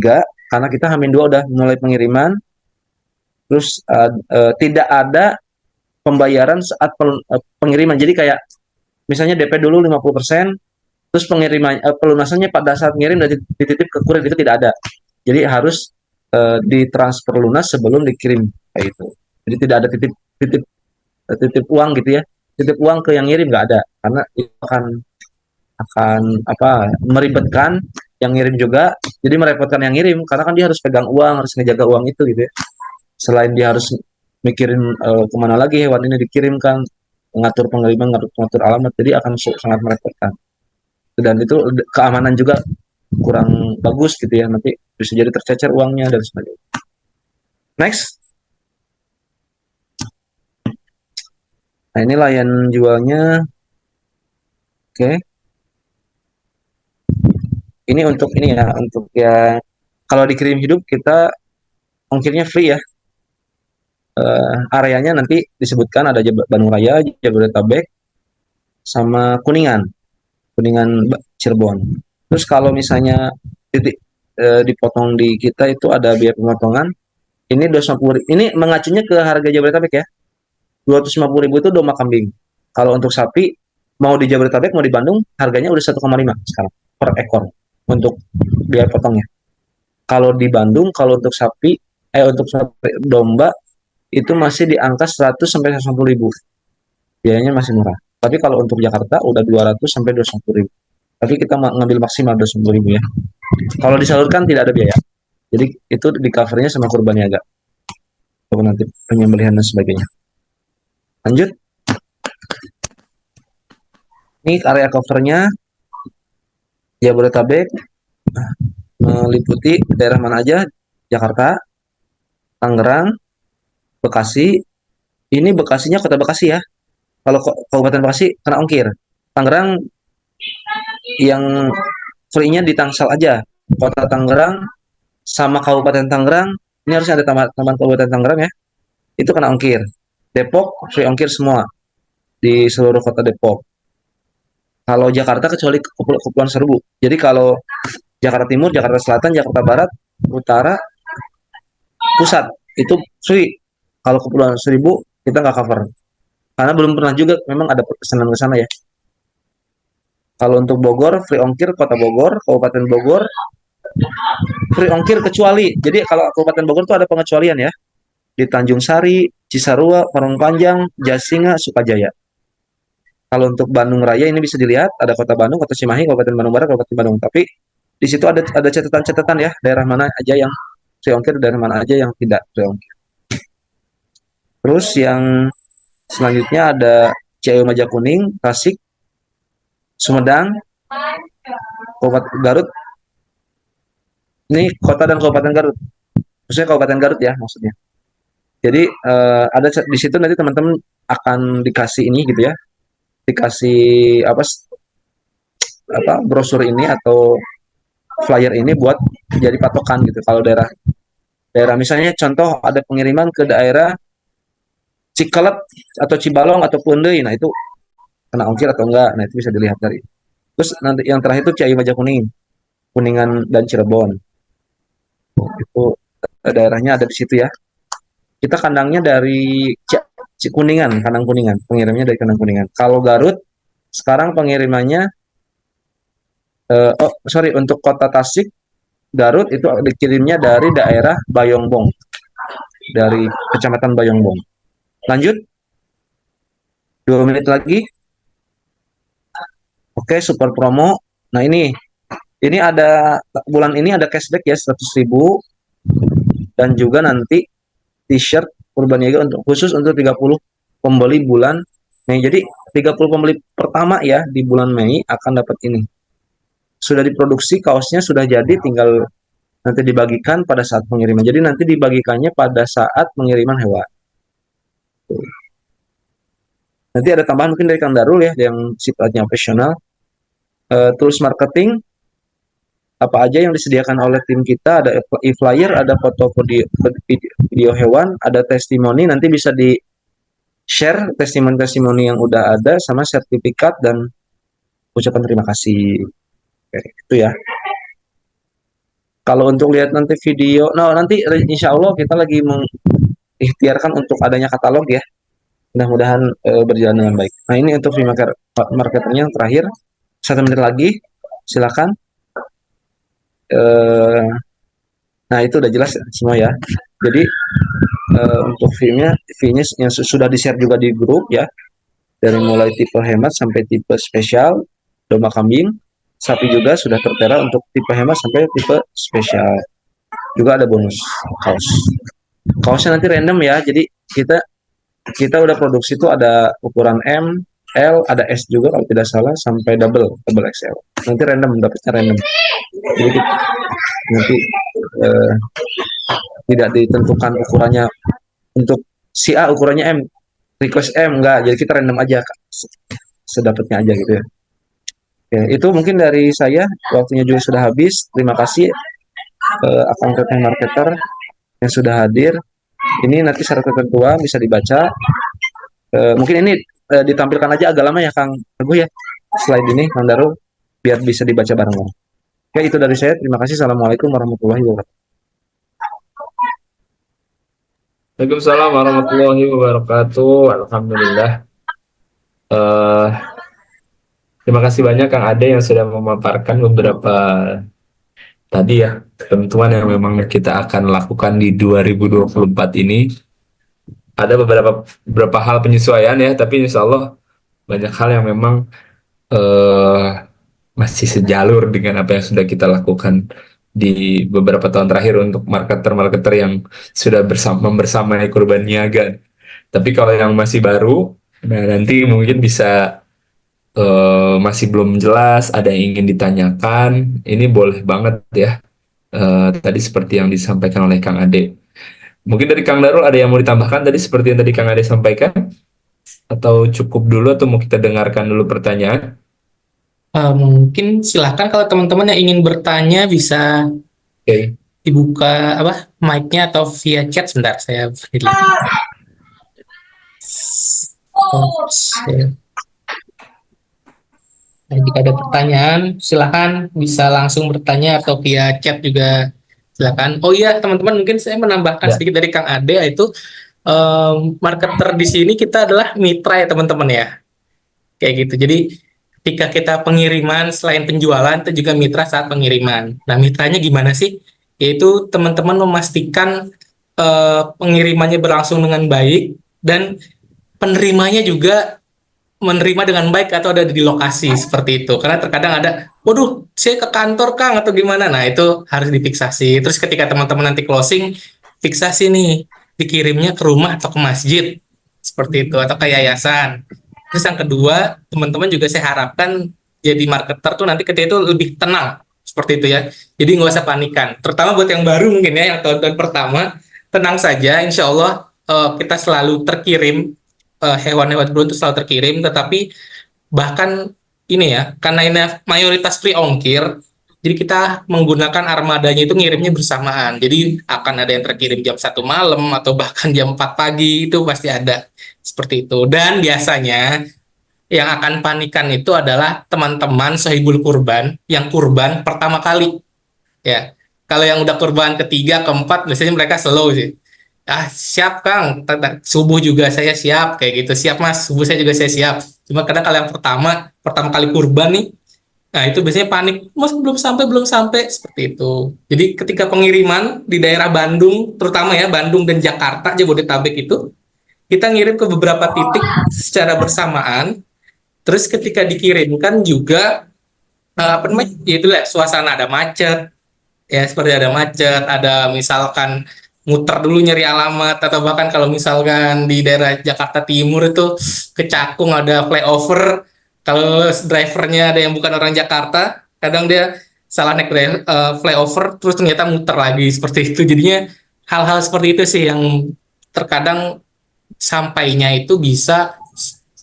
karena kita H-2 udah mulai pengiriman. Terus tidak ada pembayaran saat pengiriman. Jadi kayak misalnya DP dulu 50%, terus pengiriman pelunasannya pada saat ngirim dan dititip ke kurir itu tidak ada. Jadi harus ditransfer lunas sebelum dikirim kayak itu. Jadi tidak ada titip uang gitu ya. Titip uang ke yang ngirim nggak ada karena itu akan meribetkan yang ngirim juga, jadi merepotkan yang ngirim karena kan dia harus pegang uang, harus ngejaga uang itu gitu ya. Selain dia harus mikirin kemana lagi hewan ini dikirimkan, mengatur pengiriman, mengatur alamat, jadi akan sangat merepotkan. Dan itu keamanan juga kurang bagus gitu ya, nanti bisa jadi tercecer uangnya dan sebagainya. Next. Nah ini layan jualnya. Oke. Ini untuk ini ya, untuk ya kalau dikirim hidup kita ongkirnya free ya. Areanya nanti disebutkan ada Bandung Raya, Jabodetabek, sama Kuningan Cirebon. Terus kalau misalnya dipotong di kita itu ada biaya pemotongan. Ini 250. Ini mengacunya ke harga Jabodetabek ya. 250.000 itu domba kambing. Kalau untuk sapi mau di Jabodetabek mau di Bandung harganya udah 1,5 sekarang per ekor untuk biaya potongnya. Kalau di Bandung kalau untuk sapi untuk domba itu masih di angka 100 sampai 150.000. Biayanya masih murah. Tapi kalau untuk Jakarta udah 200 sampai 250.000. Tapi kita ngambil maksimal 250.000 ya. Kalau disalurkan tidak ada biaya. Jadi itu di covernya sama kurban niaga. Untuk nanti penyembelihan dan sebagainya. Lanjut. Ini area covernya Jabodetabek, meliputi daerah mana aja? Jakarta, Tangerang, Bekasi. Ini Bekasinya kota Bekasi ya. Kalau Kabupaten Bekasi kena ongkir. Tangerang yang free-nya di Tangsel aja. Kota Tangerang sama Kabupaten Tangerang, ini harusnya ada tambahan Kabupaten Tangerang ya. Itu kena ongkir. Depok free ongkir semua di seluruh kota Depok. Kalau Jakarta kecuali Kepulauan Seribu. Jadi kalau Jakarta Timur, Jakarta Selatan, Jakarta Barat, Utara, Pusat itu free. Kalau Kepulauan Seribu kita nggak cover. Karena belum pernah juga memang ada pesanan ke sana ya. Kalau untuk Bogor, free ongkir kota Bogor, Kabupaten Bogor, free ongkir kecuali. Jadi kalau Kabupaten Bogor itu ada pengecualian ya. Di Tanjung Sari, Cisarua, Parung Panjang, Jasinga, Sukajaya. Kalau untuk Bandung Raya ini bisa dilihat ada Kota Bandung, Kota Cimahi, Kabupaten Bandung Barat, Kabupaten Bandung. Tapi di situ ada catatan-catatan ya daerah mana aja yang free ongkir dari mana aja yang tidak free ongkir. Terus yang selanjutnya ada Ciawi Majakuning, Tasik, Sumedang, Kabupaten Garut. Ini kota dan Kabupaten Garut. Maksudnya Kabupaten Garut ya maksudnya. Jadi ada di situ nanti teman-teman akan dikasih ini gitu ya, dikasih apa brosur ini atau flyer ini buat jadi patokan gitu. Kalau daerah daerah misalnya contoh ada pengiriman ke daerah Cikelet atau Cibalong atau Pundeuy, nah itu kena ongkir atau enggak, nah itu bisa dilihat dari. Terus nanti yang terakhir itu Ciawi Majakuning, Kuningan dan Cirebon. Itu daerahnya ada di situ ya. Kita kandangnya dari Kuningan, kandang Kuningan, pengirimnya dari kandang Kuningan. Kalau Garut sekarang pengirimannya untuk kota Tasik, Garut itu dikirimnya dari daerah Bayongbong, dari kecamatan Bayongbong. Lanjut, 2 menit lagi. Oke, super promo. Nah ini ada bulan ini ada cashback ya 100.000 dan juga nanti t-shirt Purbalingga khusus untuk 30 pembeli bulan Mei. Jadi 30 pembeli pertama ya di bulan Mei akan dapat ini. Sudah diproduksi kaosnya sudah jadi, tinggal nanti dibagikan pada saat pengiriman. Jadi nanti dibagikannya pada saat pengiriman hewan. Nanti ada tambahan mungkin dari Kang Darul ya yang sifatnya operasional. Tools marketing apa aja yang disediakan oleh tim kita, ada e-flyer, ada foto video hewan, ada testimoni, nanti bisa di share testimoni yang udah ada sama sertifikat dan ucapan terima kasih. Oke, itu ya. Kalau untuk lihat nanti video, nah nanti insya Allah kita lagi mengikhtiarkan untuk adanya katalog ya. Mudah-mudahan berjalan dengan baik. Nah ini untuk free marketernya yang terakhir, 1 menit lagi, silakan. Nah itu udah jelas semua ya. Jadi untuk fee-nya yang sudah di-share juga di grup ya. Dari mulai tipe hemat sampai tipe spesial, domba kambing, sapi juga sudah tertera untuk tipe hemat sampai tipe spesial. Juga ada bonus kaos. Kaosnya nanti random ya. Jadi kita udah produksi itu ada ukuran M, L, ada S juga kalau tidak salah sampai double XL. Nanti random, dapetnya random. Jadi nanti tidak ditentukan ukurannya untuk si A ukurannya M, request M enggak. Jadi kita random aja sedapatnya aja gitu ya. Oke, itu mungkin dari saya. Waktunya juga sudah habis. Terima kasih akun marketer yang sudah hadir. Ini nanti syarat ketentuan bisa dibaca. Mungkin ini ditampilkan aja agak lama ya Kang Teguh ya, slide ini Kang Darul, biar bisa dibaca bareng-bareng. Oke, itu dari saya. Terima kasih. Assalamualaikum warahmatullahi wabarakatuh. Waalaikumsalam warahmatullahi wabarakatuh. Alhamdulillah. Eh, Terima kasih banyak Kang Ade yang sudah memaparkan beberapa tadi ya ketentuan yang memang kita akan lakukan di 2024 ini. Ada beberapa hal penyesuaian ya, tapi insya Allah banyak hal yang memang eh, masih sejalur dengan apa yang sudah kita lakukan di beberapa tahun terakhir untuk marketer-marketer yang sudah membersamai Kurban Niaga. Tapi kalau yang masih baru, nah nanti mungkin bisa masih belum jelas, ada yang ingin ditanyakan, ini boleh banget ya. Tadi seperti yang disampaikan oleh Kang Ade. Mungkin dari Kang Darul ada yang mau ditambahkan tadi seperti yang tadi Kang Ade sampaikan? Atau cukup dulu atau mau kita dengarkan dulu pertanyaan? Mungkin silakan kalau teman-teman yang ingin bertanya bisa Oke. dibuka mic-nya atau via chat. Sebentar, saya beri lagi. Nah, jika ada pertanyaan, silakan bisa langsung bertanya atau via chat juga silakan. Oh iya, teman-teman, mungkin saya menambahkan Ya. sedikit dari Kang Ade, yaitu marketer di sini kita adalah mitra ya teman-teman ya. Kayak gitu. Jadi ketika kita pengiriman selain penjualan itu juga mitra saat pengiriman. Nah, mitranya gimana sih? Yaitu teman-teman memastikan pengirimannya berlangsung dengan baik dan penerimanya juga menerima dengan baik atau ada di lokasi seperti itu. Karena terkadang ada, waduh, saya ke kantor Kang atau gimana. Nah, itu harus difiksasi. Terus ketika teman-teman nanti closing, fiksasi nih, dikirimnya ke rumah atau ke masjid seperti itu atau ke yayasan. Terus yang kedua, teman-teman juga saya harapkan jadi marketer tuh nanti ketika itu lebih tenang seperti itu ya. Jadi nggak usah panikan. Terutama buat yang baru mungkin ya, yang tahun-tahun pertama, tenang saja. Insya Allah kita selalu terkirim hewan-hewan drone itu selalu terkirim, tetapi bahkan ini ya, karena ini mayoritas free ongkir, jadi kita menggunakan armadanya itu ngirimnya bersamaan. Jadi akan ada yang terkirim jam 1 malam atau bahkan jam 4 pagi itu pasti ada seperti itu. Dan biasanya yang akan panikan itu adalah teman-teman sohibul kurban yang kurban pertama kali ya. Kalau yang udah kurban ketiga, keempat, biasanya mereka slow sih. Ah, siap Kang, subuh juga saya siap kayak gitu. Siap Mas, subuh saya juga saya siap. Cuma kadang kalau yang pertama kali kurban nih, nah itu biasanya panik. Mas belum sampai seperti itu. Jadi ketika pengiriman di daerah Bandung, terutama ya Bandung dan Jakarta, Jabodetabek itu, kita ngirim ke beberapa titik secara bersamaan. Terus ketika dikirimkan juga apa namanya? Ya itulah suasana ada macet, ya seperti ada macet, ada misalkan muter dulu nyari alamat, atau bahkan kalau misalkan di daerah Jakarta Timur itu ke Cakung ada flyover, kalau drivernya ada yang bukan orang Jakarta, kadang dia salah naik flyover terus ternyata muter lagi seperti itu. Jadinya hal-hal seperti itu sih yang terkadang sampainya itu bisa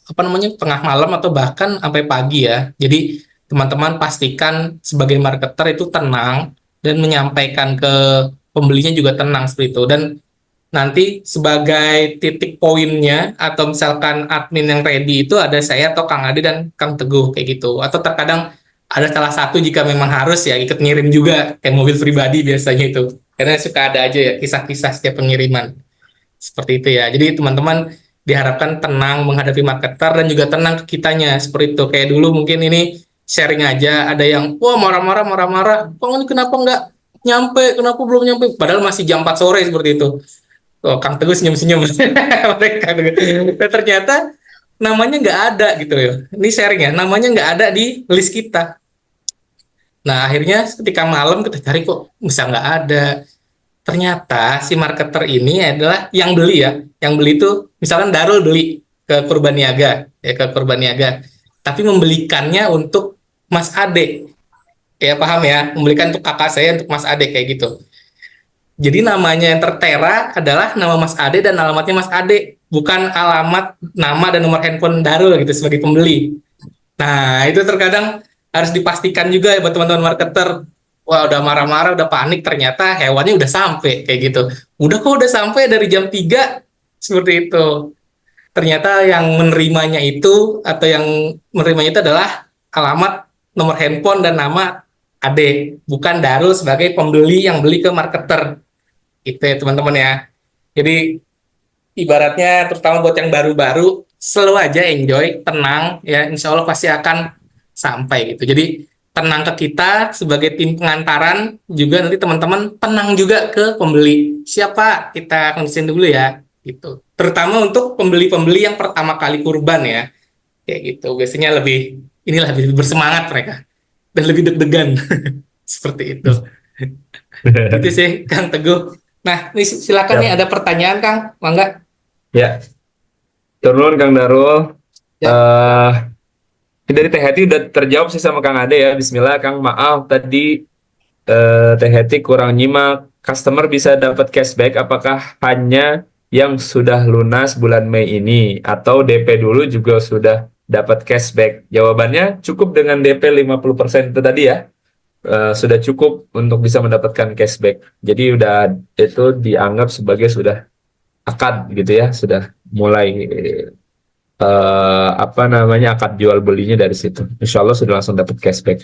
apa namanya tengah malam atau bahkan sampai pagi ya. Jadi teman-teman pastikan sebagai marketer itu tenang dan menyampaikan ke pembelinya juga tenang seperti itu. Dan nanti sebagai titik poinnya atau misalkan admin yang ready itu ada saya atau Kang Adi dan Kang Teguh kayak gitu. Atau terkadang ada salah satu jika memang harus ya ikut ngirim juga kayak mobil pribadi biasanya itu. Karena suka ada aja ya kisah-kisah setiap pengiriman. Seperti itu ya. Jadi teman-teman diharapkan tenang menghadapi marketer dan juga tenang ke kitanya seperti itu. Kayak dulu mungkin ini sharing aja, ada yang wah marah-marah, kok ini kenapa nggak nyampe, kenapa belum nyampe, padahal masih jam 4 sore seperti itu. Oh, Kang Teguh senyum-senyum. Mereka dan ternyata namanya nggak ada gitu ya. Ini sharing ya, namanya nggak ada di list kita. Nah akhirnya ketika malam kita cari kok bisa nggak ada. Ternyata si marketer ini adalah yang beli ya. Yang beli itu misalkan Darul beli ke Kurbaniaga, ya ke Kurbaniaga. Tapi membelikannya untuk Mas Ade. Ya paham ya, membelikan untuk kakak saya untuk Mas Ade kayak gitu. Jadi namanya yang tertera adalah nama Mas Ade dan alamatnya Mas Ade, bukan alamat nama dan nomor handphone Darul gitu sebagai pembeli. Nah, itu terkadang harus dipastikan juga ya buat teman-teman marketer. Wah, udah marah-marah, udah panik, ternyata hewannya udah sampai, kayak gitu. Udah kok udah sampai dari jam 3 seperti itu. Ternyata yang menerimanya itu, atau yang menerimanya itu adalah alamat, nomor handphone, dan nama Ade. Bukan Darul sebagai pembeli yang beli ke marketer. Itu ya teman-teman ya. Jadi, ibaratnya terutama buat yang baru-baru, selalu aja enjoy, tenang, ya insya Allah pasti akan sampai gitu. Jadi tenang ke kita sebagai tim pengantaran, juga nanti teman-teman tenang juga ke pembeli. Siapa kita konsen dulu ya, gitu. Terutama untuk pembeli-pembeli yang pertama kali kurban ya, kayak gitu. Biasanya lebih bersemangat mereka dan lebih deg-degan seperti itu. Itu sih Kang Teguh. Nah, ini silakan nih ada pertanyaan Kang, mangga. Ya, turun Kang Darul. Ya. Dari Teh Heti udah terjawab sih sama Kang Ade ya. Bismillah Kang, maaf tadi Teh Heti kurang nyimak. Customer bisa dapat cashback apakah hanya yang sudah lunas bulan Mei ini atau DP dulu juga sudah dapat cashback? Jawabannya cukup dengan DP 50% itu tadi ya. Sudah cukup untuk bisa mendapatkan cashback. Jadi udah itu dianggap sebagai sudah akad gitu ya, sudah mulai akad jual belinya dari situ. Insya Allah sudah langsung dapat cashback.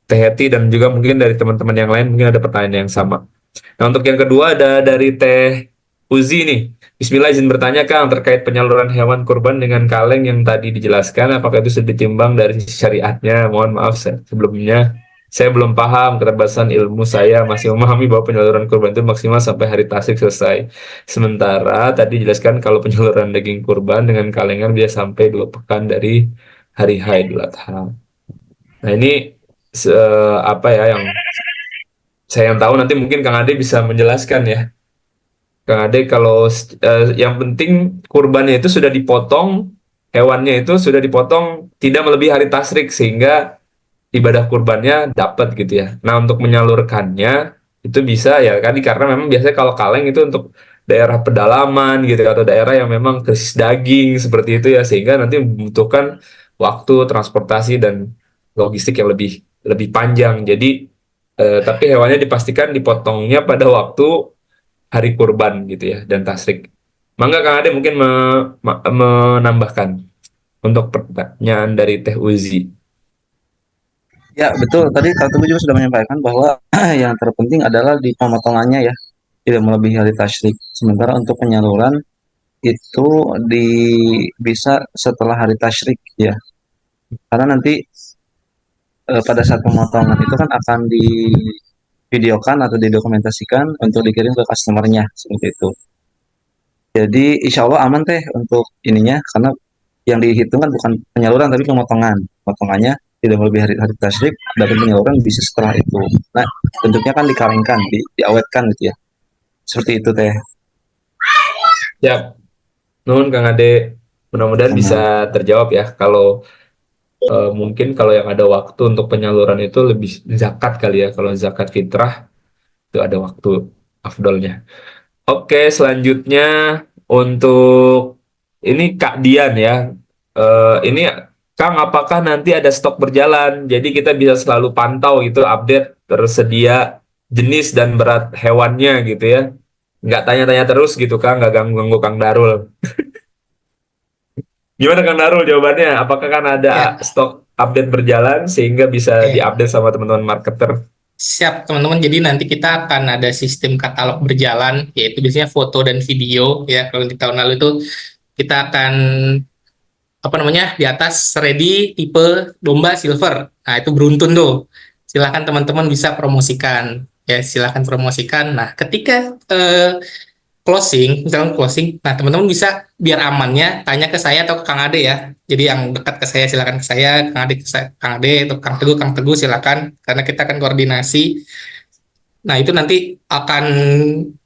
Teh Heti dan juga mungkin dari teman-teman yang lain mungkin ada pertanyaan yang sama. Nah untuk yang kedua ada dari Teh Uzi nih. Bismillah izin bertanya Kang terkait penyaluran hewan kurban dengan kaleng yang tadi dijelaskan, apakah itu sudah ditimbang dari syariatnya? Mohon maaf sebelumnya Saya belum paham, keterbatasan ilmu saya masih memahami bahwa penyaluran kurban itu maksimal sampai hari tasyrik selesai. Sementara tadi jelaskan kalau penyaluran daging kurban dengan kalengan bisa sampai 2 pekan dari hari Idul Adha. Nah ini apa ya yang saya yang tahu, nanti mungkin Kang Ade bisa menjelaskan ya. Kang Ade, kalau yang penting kurbannya itu sudah dipotong, hewannya itu sudah dipotong tidak melebihi hari tasyrik sehingga ibadah kurbannya dapat gitu ya. Nah, untuk menyalurkannya itu bisa ya kan, karena memang biasanya kalau kaleng itu untuk daerah pedalaman gitu atau daerah yang memang krisis daging seperti itu ya, sehingga nanti membutuhkan waktu transportasi dan logistik yang lebih lebih panjang. Jadi tapi hewannya dipastikan dipotongnya pada waktu hari kurban gitu ya dan tasrik. Mangga Kang Ade mungkin menambahkan untuk pertanyaan dari Teh Uzi. Ya, betul. Tadi Kak Teguh juga sudah menyampaikan bahwa yang terpenting adalah di pemotongannya ya, tidak melebihi hari tasyrik. Sementara untuk penyaluran itu di bisa setelah hari tasyrik ya. Karena nanti pada saat pemotongan itu kan akan divideokan atau didokumentasikan untuk dikirim ke customernya seperti itu. Jadi insya Allah aman teh untuk ininya karena yang dihitung kan bukan penyaluran tapi pemotongan. Potongannya tidak melebihi hari tasyrik dan penyaluran bisa setelah itu. Nah, bentuknya kan dikalengkan, diawetkan gitu ya. Seperti itu teh. Ya, nun Kang Ade, mudah-mudahan Sama. bisa terjawab ya. Kalau mungkin kalau yang ada waktu untuk penyaluran itu lebih zakat kali ya. Kalau zakat fitrah itu ada waktu afdolnya. Oke, selanjutnya untuk ini Kak Dian ya. Ini Kang, apakah nanti ada stok berjalan? Jadi kita bisa selalu pantau itu update tersedia jenis dan berat hewannya gitu ya. Nggak tanya-tanya terus gitu Kang, nggak ganggu-ganggu Kang Darul. Gimana Kang Darul jawabannya? Apakah kan ada Ya, stok update berjalan sehingga bisa oke. diupdate sama teman-teman marketer? Siap, teman-teman. Jadi nanti kita akan ada sistem katalog berjalan, yaitu biasanya foto dan video. Ya, kalau di tahun lalu itu kita akan apa namanya di atas ready tipe domba silver. Nah, itu beruntun tuh. Silahkan teman-teman bisa promosikan. Ya, silahkan promosikan. Nah, ketika closing, misalkan closing, nah teman-teman bisa biar amannya tanya ke saya atau ke Kang Ade ya. Jadi yang dekat ke saya silakan ke saya, Kang Ade ke saya, Kang Ade atau Kang Teguh silakan karena kita akan koordinasi. Nah, itu nanti akan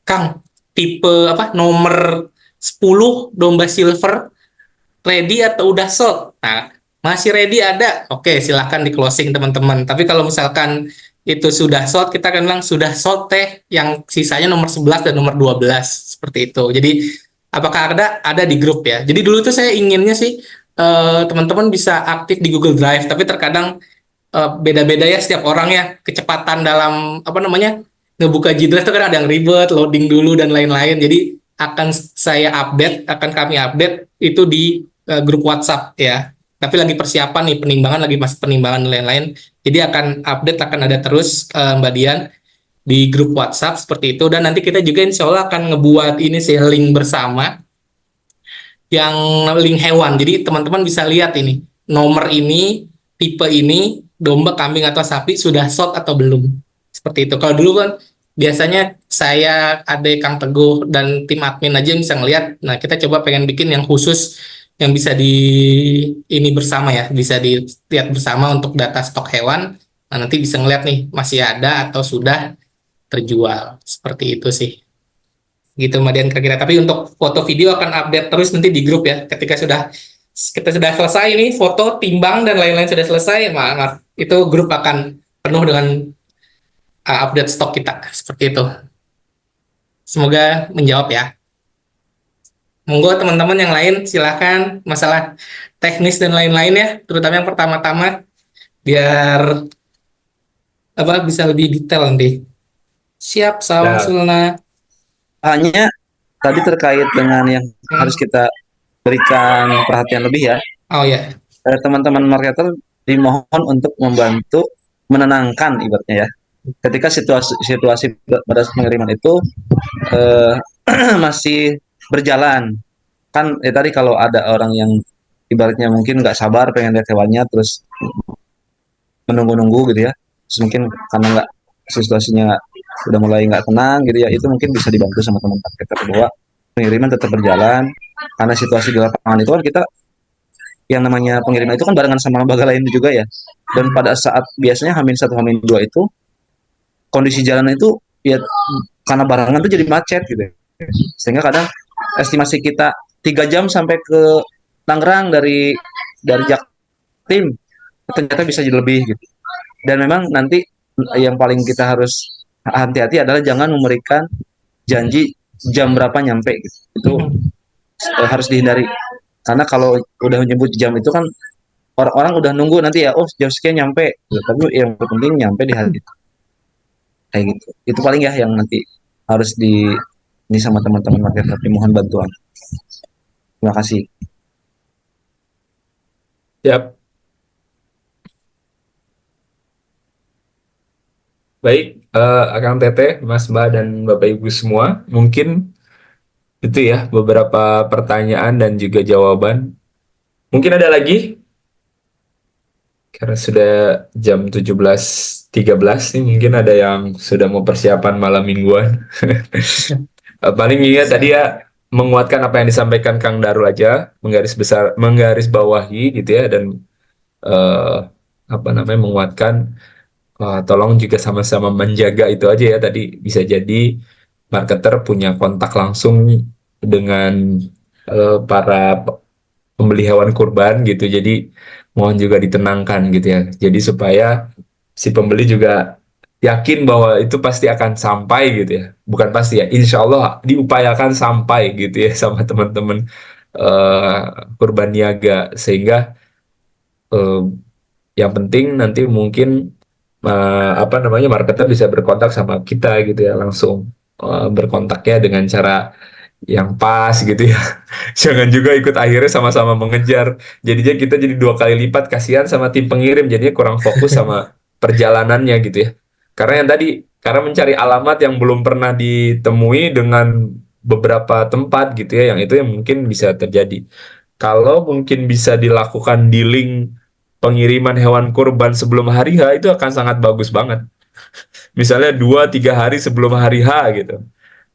Kang tipe apa nomor 10 domba silver ready atau udah sold? Nah, masih ready ada. Oke, silahkan di closing teman-teman. Tapi kalau misalkan itu sudah sold, kita akan bilang sudah sold teh yang sisanya nomor 11 dan nomor 12 seperti itu. Jadi apakah ada? Ada di grup ya. Jadi dulu tuh saya inginnya sih teman-teman bisa aktif di Google Drive, tapi terkadang beda-beda ya setiap orang ya kecepatan dalam apa namanya ngebuka G-Drive itu kan ada yang ribet, loading dulu dan lain-lain. Jadi akan kami update itu di grup WhatsApp ya. Tapi lagi persiapan nih penimbangan lagi masih penimbangan dan lain-lain. Jadi akan ada terus Mbak Dian di grup WhatsApp seperti itu dan nanti kita juga insya Allah akan ngebuat ini sih link bersama yang link hewan. Jadi teman-teman bisa lihat ini nomor ini, tipe ini, domba, kambing atau sapi sudah sold atau belum. Seperti itu. Kalau dulu kan biasanya saya, Ade, Kang Teguh dan tim admin aja yang bisa ngelihat. Nah, kita coba pengen bikin yang khusus yang bisa di ini bersama ya, bisa dilihat bersama untuk data stok hewan. Nah, nanti bisa ngeliat nih masih ada atau sudah terjual. Seperti itu sih gitu Mbak Dian kira-kira. Tapi untuk foto video akan update terus nanti di grup ya. Ketika kita sudah selesai ini foto, timbang dan lain-lain sudah selesai, maaf, itu grup akan penuh dengan update stok kita seperti itu. Semoga menjawab ya. Monggo teman-teman yang lain silahkan masalah teknis dan lain-lain ya, terutama yang pertama-tama biar apa bisa lebih detail nanti. Siap, Sawang Ya, Sulna. Hanya tadi terkait dengan yang harus Hmm. kita berikan perhatian lebih ya. Oh ya, Teman-teman marketer dimohon untuk membantu menenangkan ibaratnya ya. Ketika situasi pada pengiriman itu eh, masih berjalan, kan tadi kalau ada orang yang ibaratnya mungkin nggak sabar pengen lihat hewannya terus menunggu-nunggu gitu ya. Terus mungkin karena nggak situasinya udah mulai nggak tenang gitu ya, itu mungkin bisa dibantu sama teman marketer bahwa pengiriman tetap berjalan karena situasi di lapangan itu kan kita yang namanya pengiriman itu kan barengan sama lembaga lain juga ya. Dan pada saat biasanya Hamin satu Hamin dua itu kondisi jalan itu ya karena barengan itu jadi macet gitu. Sehingga kadang estimasi kita 3 jam sampai ke Tangerang dari Jaktim ternyata bisa jadi lebih gitu. Dan memang nanti yang paling kita harus hati-hati adalah jangan memberikan janji jam berapa nyampe gitu. Itu harus dihindari. Karena kalau udah menyebut jam itu kan orang-orang udah nunggu nanti ya, oh jam sekian nyampe. Tapi yang penting nyampe di hari itu. Kayak gitu. Itu paling ya yang nanti harus di ini sama teman-teman market, tapi mohon bantuan. Terima kasih. Siap. Baik, Akang Teteh, Mas Mbak, dan Bapak Ibu semua, mungkin itu ya beberapa pertanyaan dan juga jawaban. Mungkin ada lagi, karena sudah jam 17.13 nih, mungkin ada yang sudah mau persiapan malam mingguan. Paling ingat tadi ya, menguatkan apa yang disampaikan Kang Darul aja, menggaris bawahi gitu ya, dan eh, apa namanya, menguatkan. Tolong juga sama-sama menjaga itu aja ya. Tadi bisa jadi marketer punya kontak langsung dengan para pembeli hewan kurban gitu. Jadi mohon juga ditenangkan gitu ya. Jadi supaya si pembeli juga yakin bahwa itu pasti akan sampai gitu ya. Bukan pasti ya, insya Allah diupayakan sampai gitu ya sama teman-teman eh, kurban niaga. Sehingga eh, yang penting nanti mungkin apa namanya, marketer bisa berkontak sama kita gitu ya, langsung berkontaknya dengan cara yang pas gitu ya. Jangan juga ikut akhirnya sama-sama mengejar. Jadinya kita jadi 2 kali lipat kasihan sama tim pengirim, jadinya kurang fokus sama perjalanannya gitu ya. Karena yang tadi, karena mencari alamat yang belum pernah ditemui dengan beberapa tempat gitu ya, yang itu yang mungkin bisa terjadi. Kalau mungkin bisa dilakukan di link pengiriman hewan kurban sebelum hari H, itu akan sangat bagus banget. Misalnya 2-3 hari sebelum hari H gitu.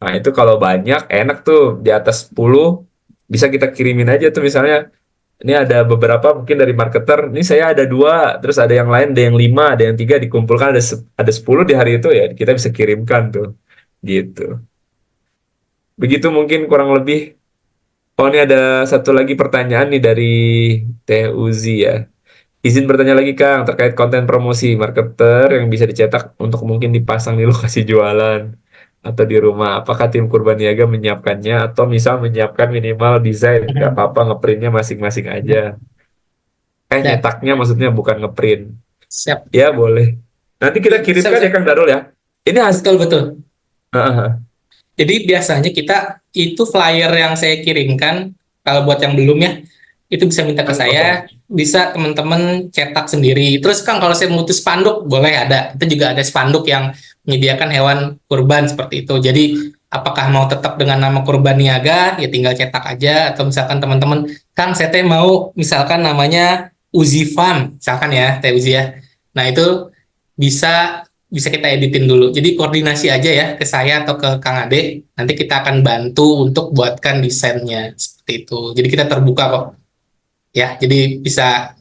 Nah itu kalau banyak enak tuh, di atas 10 bisa kita kirimin aja tuh, misalnya ini ada beberapa mungkin dari marketer, ini saya ada 2, terus ada yang lain, ada yang 5, ada yang 3, dikumpulkan ada 10 di hari itu ya, kita bisa kirimkan tuh gitu. Begitu mungkin kurang lebih. Oh, ini ada satu lagi pertanyaan nih dari Teh Uzi ya. Izin bertanya lagi Kang, terkait konten promosi marketer yang bisa dicetak untuk mungkin dipasang di lokasi jualan atau di rumah. Apakah tim Kurban Niaga menyiapkannya atau misal menyiapkan minimal desain? Gak apa-apa, ngeprintnya masing-masing aja. Siap, Nyetaknya maksudnya bukan ngeprint. siap. Ya boleh. Nanti kita Siap, kirimkan ya siap. Kang Darul ya. Ini hasil. Betul, betul. Jadi biasanya kita itu flyer yang saya kirimkan, kalau buat yang belum ya, itu bisa minta ke saya, bisa teman-teman cetak sendiri. Terus Kang, kalau saya butuh spanduk, boleh ada. Kita juga ada spanduk yang menyediakan hewan kurban seperti itu. Jadi apakah mau tetap dengan nama Kurban Niaga, ya tinggal cetak aja. Atau misalkan teman-teman, Kang, saya teh mau misalkan namanya Uzi Farm, misalkan ya, Teh Uzi ya. Nah itu bisa bisa kita editin dulu. Jadi koordinasi aja ya ke saya atau ke Kang Ade. Nanti kita akan bantu untuk buatkan desainnya seperti itu. Jadi kita terbuka kok. Ya, jadi bisa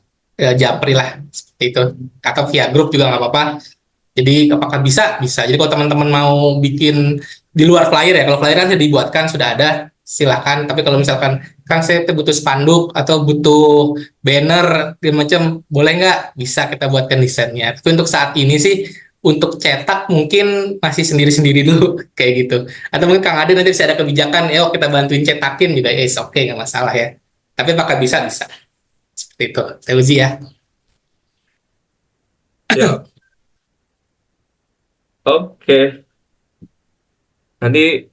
japri lah seperti itu. Atau via grup juga nggak apa-apa. Jadi apakah bisa? Bisa. Jadi kalau teman-teman mau bikin di luar flyer ya, kalau flyer kan sudah dibuatkan, sudah ada, silakan. Tapi kalau misalkan, Kang saya butuh spanduk atau butuh banner, macam, boleh nggak? Bisa kita buatkan desainnya. Tapi untuk saat ini sih, untuk cetak mungkin masih sendiri-sendiri dulu, kayak gitu. Atau mungkin Kang Ade nanti bisa ada kebijakan, ya kita bantuin cetakin juga, oke, nggak masalah ya. Tapi apakah bisa? Bisa. Seperti itu. Teuzi ya. Ya, oke. Nanti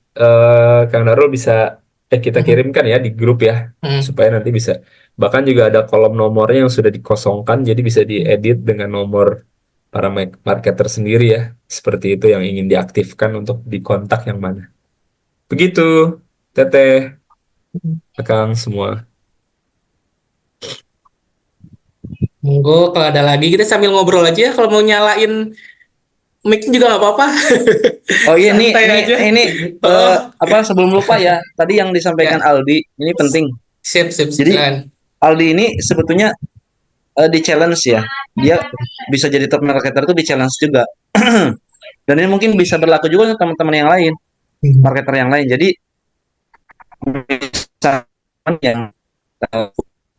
Kang Darul bisa kita kirimkan ya di grup ya, Hmm. supaya nanti bisa. Bahkan juga ada kolom nomornya yang sudah dikosongkan, jadi bisa diedit dengan nomor para marketer sendiri ya. Seperti itu yang ingin diaktifkan untuk dikontak yang mana. Begitu, Teteh, Kang semua. Monggo kalau ada lagi kita sambil ngobrol aja ya. Kalau mau nyalain mic juga nggak apa-apa. Oh iya, Santai aja. ini Oh, apa, sebelum lupa ya, tadi yang disampaikan ya. Aldi ini penting. Sip, sip, Jadi silakan. Aldi ini sebetulnya di challenge ya. Dia bisa jadi top marketer itu di challenge juga. Dan ini mungkin bisa berlaku juga untuk teman-teman yang lain, marketer yang lain. Jadi misalkan yang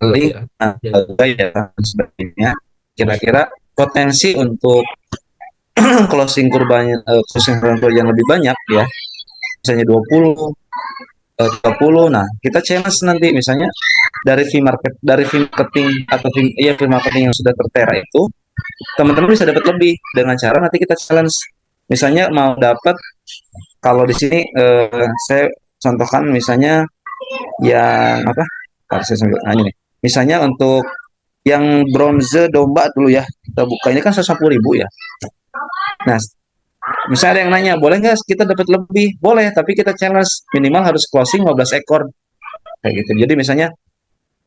link Ya. ya dan sebagainya, kira-kira potensi untuk closing kurban yang lebih banyak ya, misalnya 20, 30. Nah, kita challenge nanti misalnya dari fee marketing atau fee marketing yang sudah tertera itu, teman-teman bisa dapat lebih dengan cara nanti kita challenge. Misalnya mau dapat, kalau di sini saya contohkan misalnya yang apa? Harus saya sambil nanya nih. Misalnya untuk yang bronze domba dulu ya, kita buka ini kan 150.000 ya. Nah, misalnya ada yang nanya, boleh nggak kita dapat lebih? Boleh, tapi kita challenge minimal harus closing 15 ekor kayak gitu. Jadi misalnya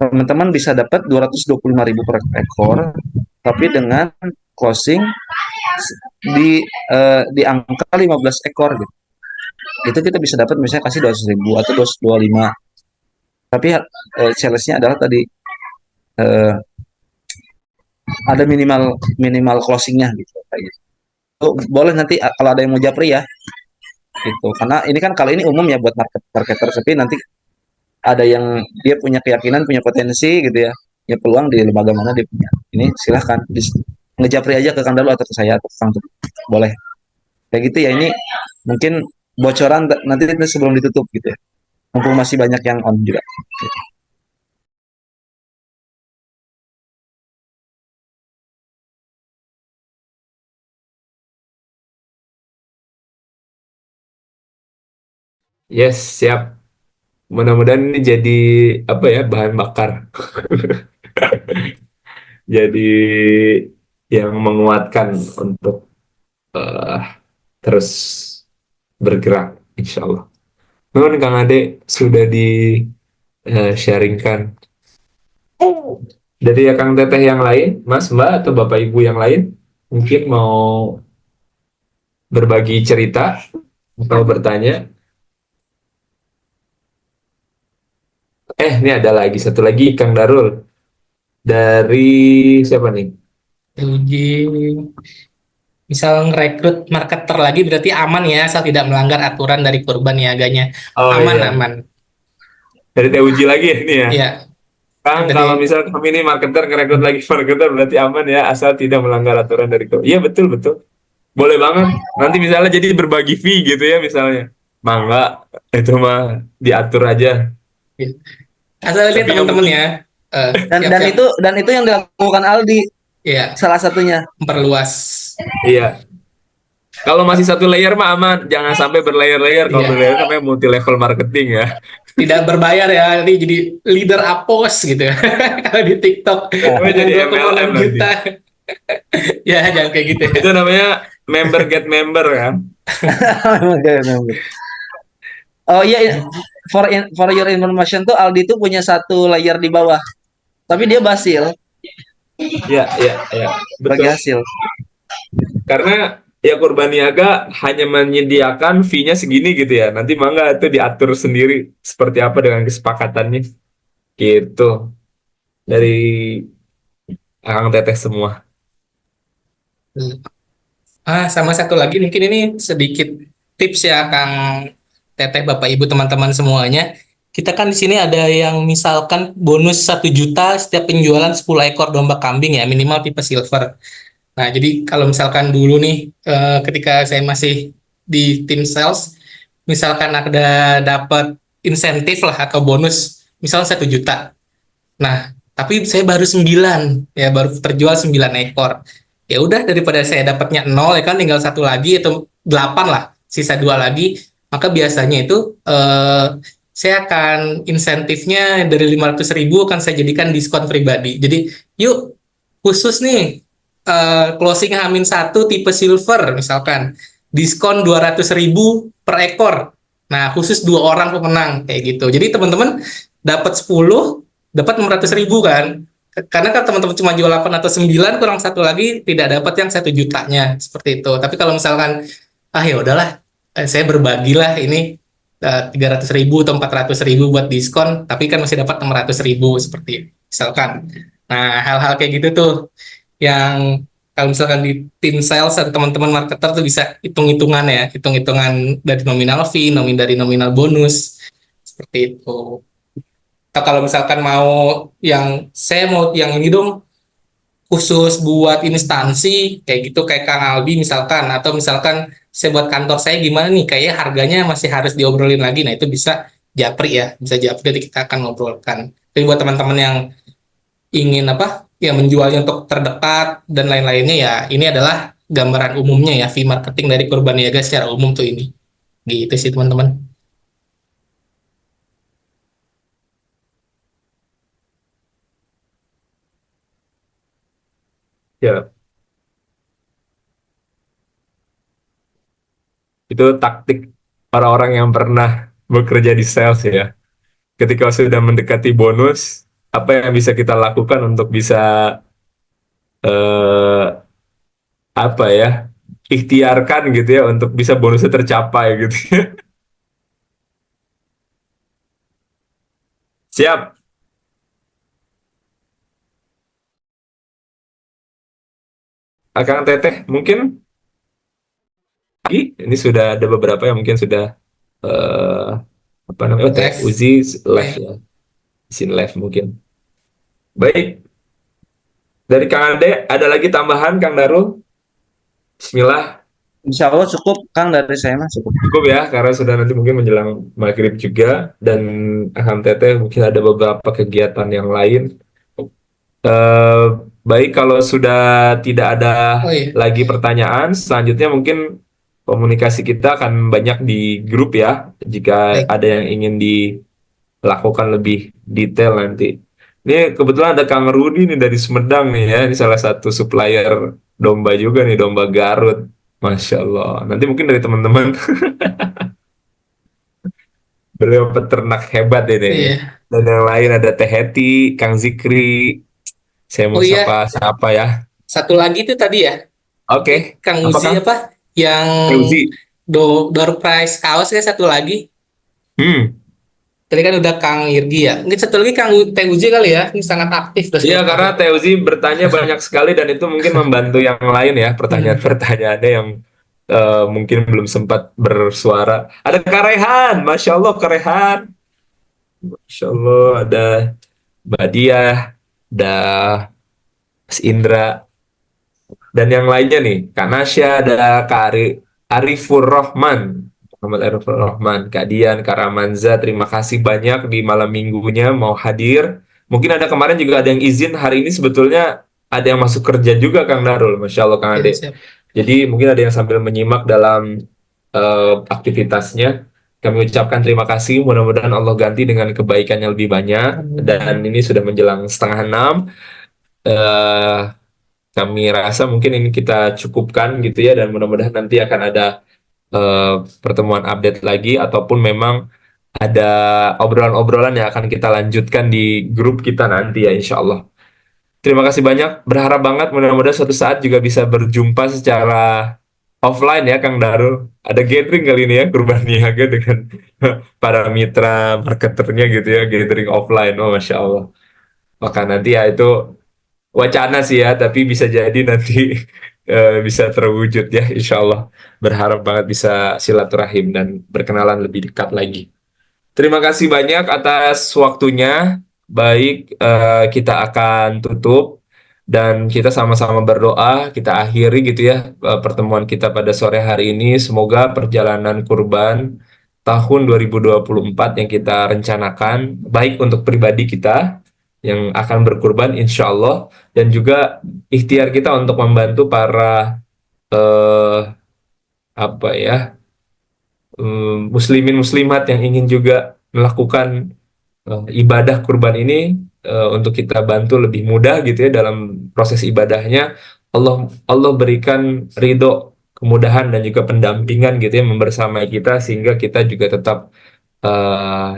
teman-teman bisa dapat 225.000 per ekor, tapi dengan closing di angka 15 ekor gitu. Itu kita bisa dapat misalnya kasih 200.000 atau 225. Tapi challenge-nya adalah tadi eh, ada minimal minimal closingnya gitu. Kayak gitu. Boleh nanti kalau ada yang mau japri ya gitu. Karena ini kan kalau ini umum ya buat marketer, tapi nanti ada yang dia punya keyakinan, punya potensi gitu ya. Ya peluang di lembaga mana dia punya. Ini silahkan ngejapri aja ke Kang Dalu atau ke saya atau ke Kang Tutu. Boleh. Kayak gitu ya, ini mungkin bocoran nanti sebelum ditutup gitu ya. Mumpung masih banyak yang on juga. Yes, siap. Mudah-mudahan ini jadi apa ya, bahan bakar. Jadi yang menguatkan untuk eh, terus bergerak, insya Allah. Nuhun Kang Ade sudah di sharingkan dari Kang Teteh yang lain, Mas, Mbak, atau Bapak Ibu yang lain mungkin mau berbagi cerita atau bertanya. Ini ada lagi satu lagi Kang Darul dari siapa nih? Uji, misal ngerekrut marketer lagi berarti aman ya, asal tidak melanggar aturan dari kurban niaganya. Oh Aman, iya, aman. dari Teh Uji lagi ya ini ya. Iya, Kang, dari kalau misal kami ini marketer ngerekrut lagi marketer berarti aman ya, asal tidak melanggar aturan dari kurban. Iya betul betul. Boleh banget. Nanti misalnya jadi berbagi fee gitu ya misalnya. Mangga, itu mah diatur aja. asal lihat Tapi yang teman-teman penting, ya. Dan Siap, dan siap. itu yang dilakukan Aldi Iya, salah satunya. memperluas. iya. Kalau masih satu layer mah aman, jangan sampai berlayer-layer. Kalau Iya, berlayer namanya multi level marketing ya. tidak berbayar ya, nanti jadi leader apos gitu ya. Kalau di TikTok Namanya dengan jadi 2,6 MLM nanti. juta. Ya, jangan kayak gitu ya. Itu namanya member get member kan. Oh iya, for your information tuh Aldi tuh punya satu layer di bawah, tapi dia Basil Iya, iya, iya. bagi Betul. hasil. Karena ya Kurban Niaga hanya menyediakan fee-nya segini gitu ya. Nanti mangga itu diatur sendiri seperti apa dengan kesepakatannya. Gitu. Dari Akang Teteh semua. Sama satu lagi mungkin ini sedikit tips ya Kang Teteh, Bapak Ibu, teman-teman semuanya. Kita kan di sini ada yang misalkan bonus 1 juta setiap penjualan 10 ekor domba kambing ya, minimal tipe silver. Nah, jadi kalau misalkan dulu nih ketika saya masih di tim sales, misalkan ada dapat insentif lah atau bonus misalnya 1 juta. Nah, tapi saya baru 9 ya, baru terjual 9 ekor. Ya udah, daripada saya dapatnya nol ya kan, tinggal satu lagi atau 8 lah, sisa dua lagi. Maka biasanya itu saya akan insentifnya dari 500.000 akan saya jadikan diskon pribadi. Jadi yuk khusus nih closing H-1 tipe silver misalkan diskon 200.000 per ekor. Nah, khusus 2 orang pemenang kayak gitu. Jadi teman-teman dapat 10, dapat 600.000 kan. Karena kan teman-teman cuma jual 8 atau 9 kurang satu lagi tidak dapat yang 1 jutanya seperti itu. Tapi kalau misalkan ya udahlah, saya berbagilah ini 300.000 atau 400.000 buat diskon, tapi kan masih dapat 600.000 seperti itu, misalkan. Nah, hal-hal kayak gitu tuh yang kalau misalkan di tim sales atau teman-teman marketer tuh bisa hitung-hitungan ya, hitung-hitungan dari nominal fee, dari nominal bonus seperti itu. Atau kalau misalkan mau yang saya mau yang ini dong khusus buat instansi kayak gitu kayak Kang Albi misalkan, atau misalkan saya buat kantor saya gimana nih kayak harganya masih harus diobrolin lagi. Nah, itu bisa japri ya, bisa japri, nanti kita akan ngobrolkan. Tapi buat teman-teman yang ingin apa ya menjualnya untuk terdekat dan lain-lainnya, ya ini adalah gambaran umumnya ya, fee marketing dari Kurban Niaga secara umum tuh ini gitu sih teman-teman. Ya, itu taktik orang-orang yang pernah bekerja di sales ya. Ketika sudah mendekati bonus, apa yang bisa kita lakukan untuk bisa eh, apa ya, ikhtiarkan gitu ya untuk bisa bonusnya tercapai gitu. Siap, Akang Teteh mungkin ini sudah ada beberapa yang mungkin sudah eh, apa namanya, Teh Live. Uzi live Oke. ya, izin live mungkin. Baik, dari Kang Ade ada lagi tambahan Kang Darul? Bismillah. Insya Allah cukup Kang, dari saya mah cukup. Cukup ya, karena sudah nanti mungkin menjelang maghrib juga, dan Aham Teteh mungkin ada beberapa kegiatan yang lain. Eh, Baik, kalau sudah tidak ada Oh iya. lagi pertanyaan, selanjutnya mungkin komunikasi kita akan banyak di grup ya, jika Baik. ada yang ingin dilakukan lebih detail nanti. Ini kebetulan ada Kang Rudi nih dari Sumedang nih ya, ini salah satu supplier domba juga nih, domba Garut. Masya Allah. Nanti mungkin dari teman-teman beliau peternak hebat ini. Iya. Dan yang lain ada Teh Heti, Kang Zikri. Saya Oh mau iya, sapa siapa ya? satu lagi tuh tadi ya, Oke, Kang apa Uzi Kang? apa yang Teh Uzi. door prize kaos ya, satu lagi. Hmm. Tadi kan udah Kang Irgi ya. Mungkin satu lagi Kang Teh Uzi kali ya. Ini sangat aktif terus Iya, karena seperti Teh Uzi bertanya banyak sekali dan itu mungkin membantu yang lain ya, itu. pertanyaan-pertanyaannya yang mungkin belum sempat bersuara. Ada Karehan, Masya Allah Karehan. Masya Allah, ada Mbak Diah, ada Mas Indra, dan yang lainnya nih, Kak Nasya, ada Kak Arifur Rahman, Muhammad Arifur Rahman, Kak Dian, Kak Ramanza, terima kasih banyak di malam minggunya mau hadir. Mungkin ada kemarin juga ada yang izin, hari ini sebetulnya ada yang masuk kerja juga Kang Darul, Masya Allah Kang Oke, Ade. siap. Jadi mungkin ada yang sambil menyimak dalam aktivitasnya. Kami ucapkan terima kasih, mudah-mudahan Allah ganti dengan kebaikan yang lebih banyak. Dan Amin. ini sudah menjelang setengah 6. Eh, Kami rasa mungkin ini kita cukupkan gitu ya, dan mudah-mudahan nanti akan ada pertemuan update lagi, ataupun memang ada obrolan-obrolan yang akan kita lanjutkan di grup kita nanti ya, insya Allah. Terima kasih banyak, berharap banget mudah-mudahan suatu saat juga bisa berjumpa secara offline ya Kang Darul. Ada gathering kali ini ya, Kurban Niaga dengan para mitra marketernya gitu ya, gathering offline. Oh, Masya Allah. Maka nanti ya itu wacana sih ya, tapi bisa jadi nanti bisa terwujud ya, insya Allah. Berharap banget bisa silaturahim dan berkenalan lebih dekat lagi. Terima kasih banyak atas waktunya. Baik, kita akan tutup dan kita sama-sama berdoa. Kita akhiri gitu ya pertemuan kita pada sore hari ini. Semoga perjalanan kurban tahun 2024 yang kita rencanakan, baik untuk pribadi kita yang akan berkurban insya Allah, dan juga ikhtiar kita untuk membantu para eh, apa ya, muslimin muslimat yang ingin juga melakukan ibadah kurban ini, untuk kita bantu lebih mudah gitu ya dalam proses ibadahnya. Allah berikan ridho, kemudahan, dan juga pendampingan gitu ya membersamai kita, sehingga kita juga tetap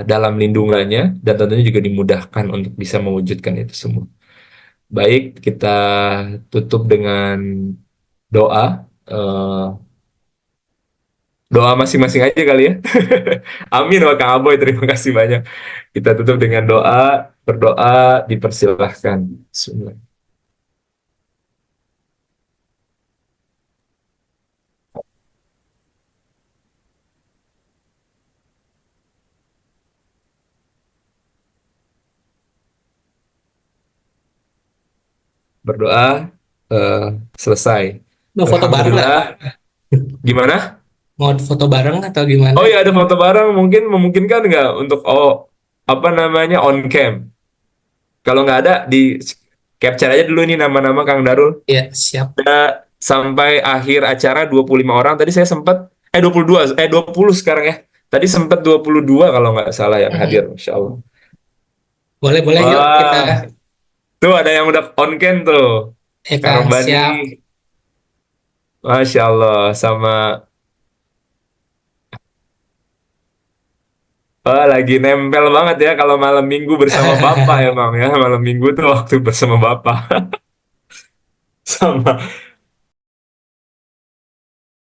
dalam lindungannya, dan tentunya juga dimudahkan untuk bisa mewujudkan itu semua. Baik, kita tutup dengan doa. Eh, Doa masing-masing aja kali ya. Amin wa Kang Aboy, terima kasih banyak. Kita tutup dengan doa, berdoa, dipersilahkan. Bismillah. Berdoa, eh, selesai. Mau foto bareng nggak? Alhamdulillah. Gimana? Mau foto bareng atau gimana? Oh ya, ada foto bareng, mungkin memungkinkan nggak untuk apa namanya on cam? Kalau nggak ada, di capture aja dulu nih nama-nama Kang Darul. Ya, siap. Sampai akhir acara 25 orang. Tadi saya sempat 22, 20 sekarang ya. Tadi sempat 22 kalau nggak salah yang Mm-mm. hadir, Masya Allah. Boleh, boleh, yuk kita. Wah, tuh ada yang udah on cam tuh. Eh, Kang Kang, Robani, siap. Masya Allah. Sama, lagi nempel banget ya kalau malam minggu bersama Bapak emang ya. Malam minggu tuh waktu bersama Bapak. Sama